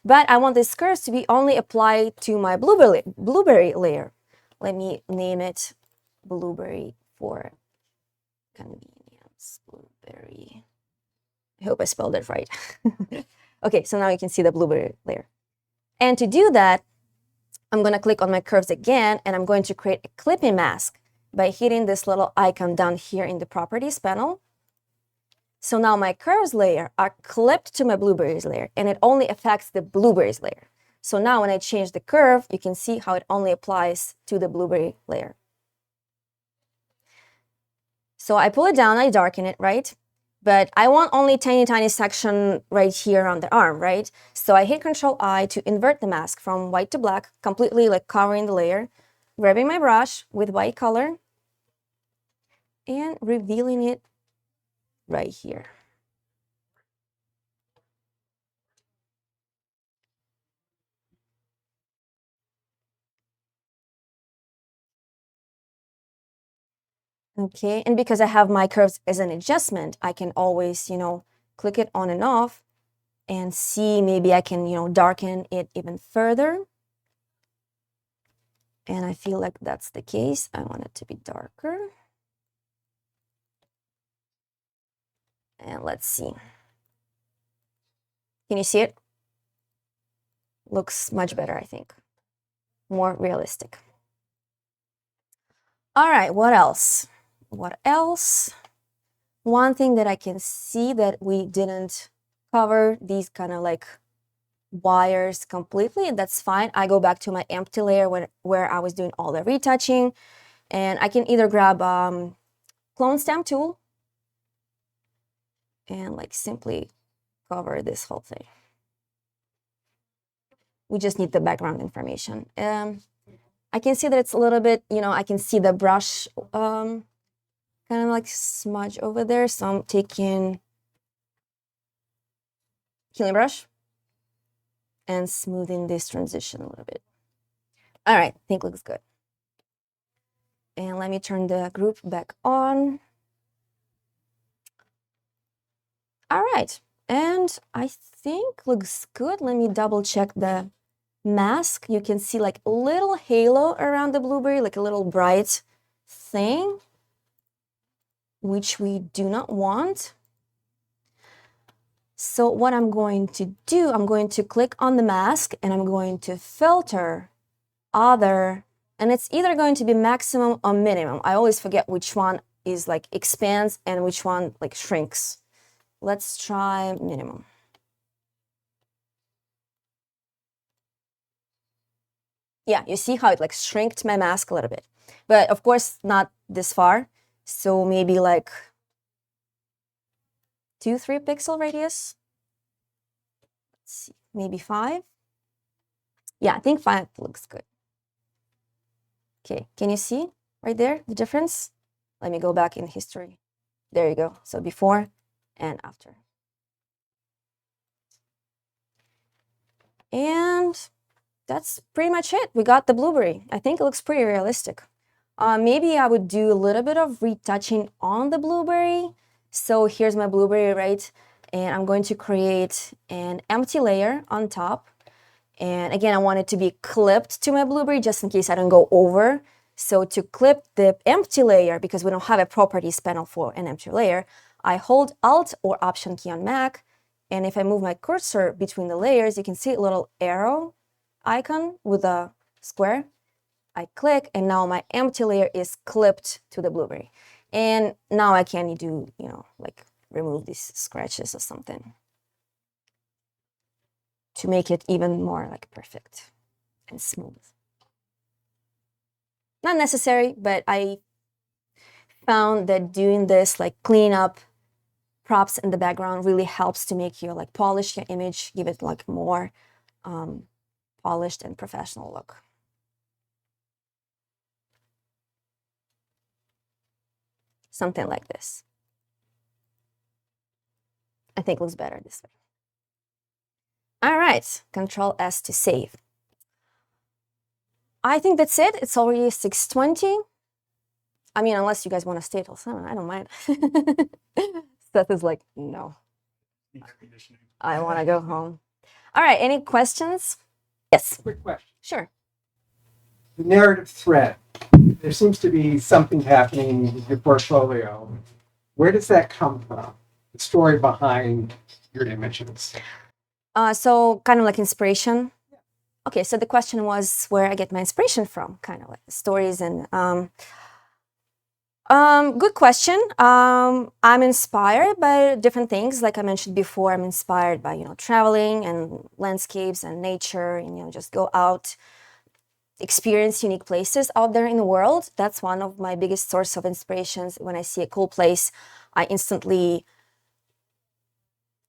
But I want this curves to be only applied to my blueberry layer. Let me name it blueberry for convenience. Blueberry. I hope I spelled it right. Okay, so now you can see the blueberry layer. And to do that, I'm going to click on my curves again, and I'm going to create a clipping mask by hitting this little icon down here in the properties panel. So now my curves layer are clipped to my blueberries layer, and it only affects the blueberries layer. So now when I change the curve, you can see how it only applies to the blueberry layer. So I pull it down, I darken it, right? But I want only tiny section right here on the arm, right? So I hit Control I to invert the mask from white to black, completely like covering the layer, grabbing my brush with white color and revealing it right here. Okay, and because I have my curves as an adjustment, I can always, click it on and off and see maybe I can, darken it even further. And I feel like that's the case. I want it to be darker. And let's see. Can you see it? Looks much better, I think. More realistic. All right, what else? What else? One thing that I can see that we didn't cover, these kind of like wires completely, and that's fine. I go back to my empty layer where I was doing all the retouching, and I can either grab clone stamp tool and like simply cover this whole thing. We just need the background information. I can see that it's a little bit, I can see the brush kind of like smudge over there. So I'm taking healing brush and smoothing this transition a little bit. All right, I think looks good. And let me turn the group back on. All right, and I think looks good. Let me double check the mask. You can see like a little halo around the blueberry, like a little bright thing, which we do not want. So what I'm going to do, I'm going to click on the mask and I'm going to filter other, and it's either going to be maximum or minimum. I always forget which one is like expands and which one like shrinks. Let's try minimum. Yeah, you see how it like shrinked my mask a little bit. but of course not this far. So maybe like 2-3 pixel radius. Let's see, maybe 5. Yeah, I think 5 looks good. Okay, can you see right there the difference? Let me go back in history. There you go. So before and after. And that's pretty much it. We got the blueberry. I think it looks pretty realistic. Maybe I would do a little bit of retouching on the blueberry. So here's my blueberry, right? And I'm going to create an empty layer on top. And again, I want it to be clipped to my blueberry just in case I don't go over. So to clip the empty layer, because we don't have a properties panel for an empty layer, I hold Alt or Option key on Mac. And if I move my cursor between the layers, you can see a little arrow icon with a square. I click, and now my empty layer is clipped to the blueberry. And now I can do, like remove these scratches or something to make it even more like perfect and smooth. Not necessary, but I found that doing this, like clean up props in the background, really helps to make you like polish your image, give it like more polished and professional look. Something like this. I think looks better this way. All right, Control S to save. I think that's it. It's already 6:20. I mean, unless you guys want to stay till 7, I don't mind. Seth is like, no, I want to go home. All right, any questions? Yes. Quick question. Sure. The narrative thread. There seems to be something happening with your portfolio. Where does that come from? The story behind your images. So kind of like inspiration. Okay, so the question was where I get my inspiration from, kind of like the stories and good question. I'm inspired by different things. Like I mentioned before, I'm inspired by, traveling and landscapes and nature and, just go out, experience unique places out there in the world. That's one of my biggest source of inspirations. When I see a cool place, I instantly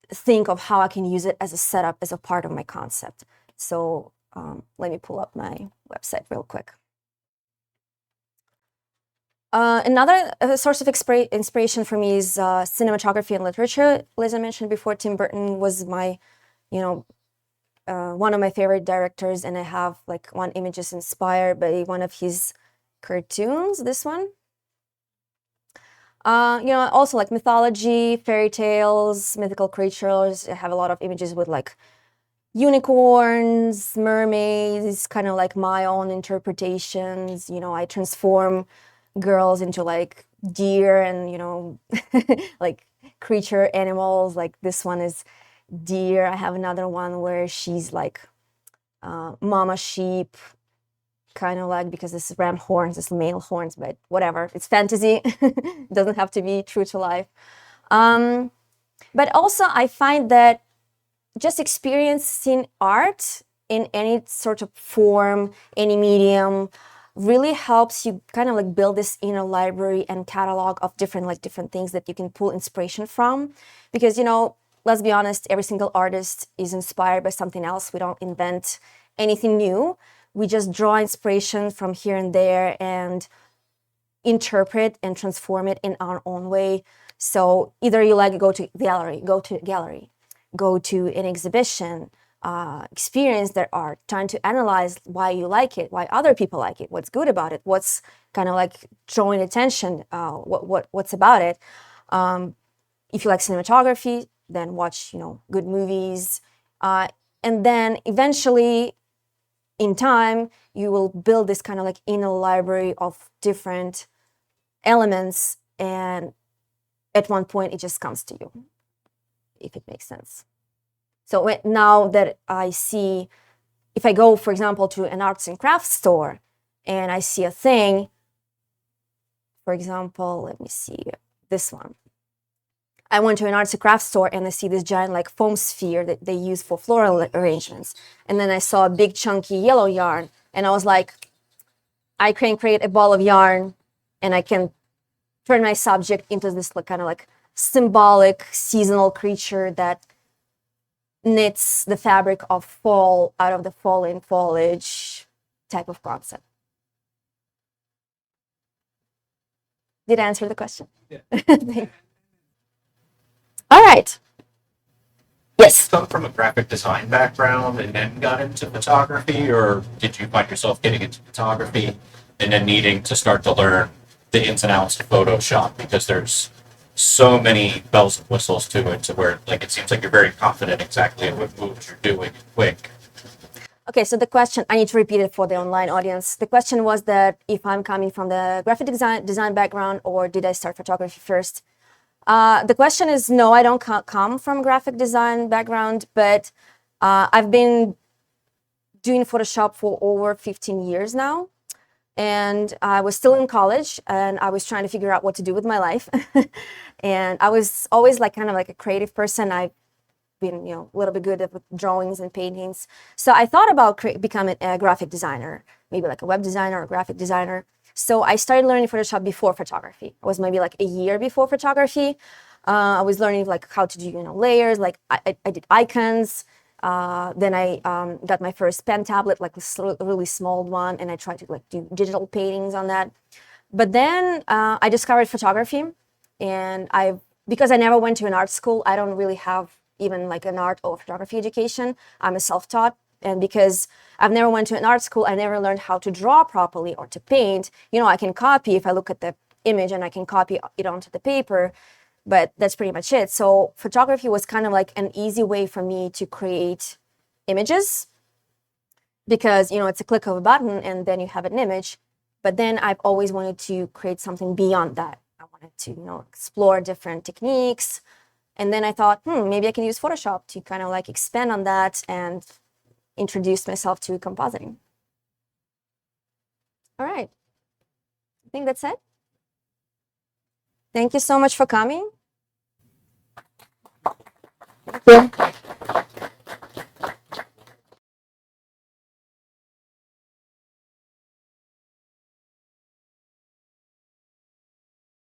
think of how I can use it as a setup, as a part of my concept. So let me pull up my website real quick. Another source of inspiration for me is cinematography and literature. As I mentioned before, Tim Burton was my, one of my favorite directors, and I have like one image is inspired by one of his cartoons, this one. Also like mythology, fairy tales, mythical creatures. I have a lot of images with like unicorns, mermaids, kind of like my own interpretations. I transform girls into like deer and, like creature animals. Like this one is deer. I have another one where she's like mama sheep, kind of like, because this is ram horns, this is male horns, but whatever, it's fantasy. It doesn't have to be true to life. But also I find that just experiencing art in any sort of form, any medium, really helps you kind of like build this inner library and catalog of different things that you can pull inspiration from. Because, let's be honest, every single artist is inspired by something else. We don't invent anything new. We just draw inspiration from here and there and interpret and transform it in our own way. So either you like go to gallery, go to an exhibition, experience their art, trying to analyze why you like it, why other people like it, what's good about it, what's kind of like drawing attention, what's about it. If you like cinematography, then watch, good movies. And then eventually, in time, you will build this kind of like inner library of different elements. And at one point, it just comes to you, if it makes sense. So now that I see, if I go, for example, to an arts and crafts store and I see a thing, for example, let me see this one. I went to an arts and crafts store and I see this giant like foam sphere that they use for floral arrangements. And then I saw a big chunky yellow yarn and I was like, I can create a ball of yarn and I can turn my subject into this like, kind of like symbolic seasonal creature that knits the fabric of fall out of the falling foliage type of concept. Did I answer the question? Yeah. All right. Yes. Come from a graphic design background and then got into photography, or did you find yourself getting into photography and then needing to start to learn the ins and outs of Photoshop because there's so many bells and whistles to it, to where like it seems like you're very confident exactly in what moves you're doing quick. Okay, so the question, I need to repeat it for the online audience. The question was that if I'm coming from the graphic design background, or did I start photography first? The question is no, I don't come from graphic design background, but I've been doing Photoshop for over 15 years now. And I was still in college and I was trying to figure out what to do with my life. And I was always like kind of like a creative person. I've been, a little bit good at with drawings and paintings. So I thought about becoming a graphic designer, maybe like a web designer or a graphic designer. So I started learning Photoshop before photography. It was maybe like a year before photography. I was learning like how to do, layers, like I did icons. Then I got my first pen tablet, like this really small one, and I tried to like do digital paintings on that. But then I discovered photography, and because I never went to an art school, I don't really have even like an art or photography education. I'm a self-taught, and because I've never went to an art school, I never learned how to draw properly or to paint. I can copy if I look at the image and I can copy it onto the paper. But that's pretty much it. So photography was kind of like an easy way for me to create images because, it's a click of a button and then you have an image. But then I've always wanted to create something beyond that. I wanted to, explore different techniques. And then I thought, maybe I can use Photoshop to kind of like expand on that and introduce myself to compositing. All right. I think that's it. Thank you so much for coming. Yeah.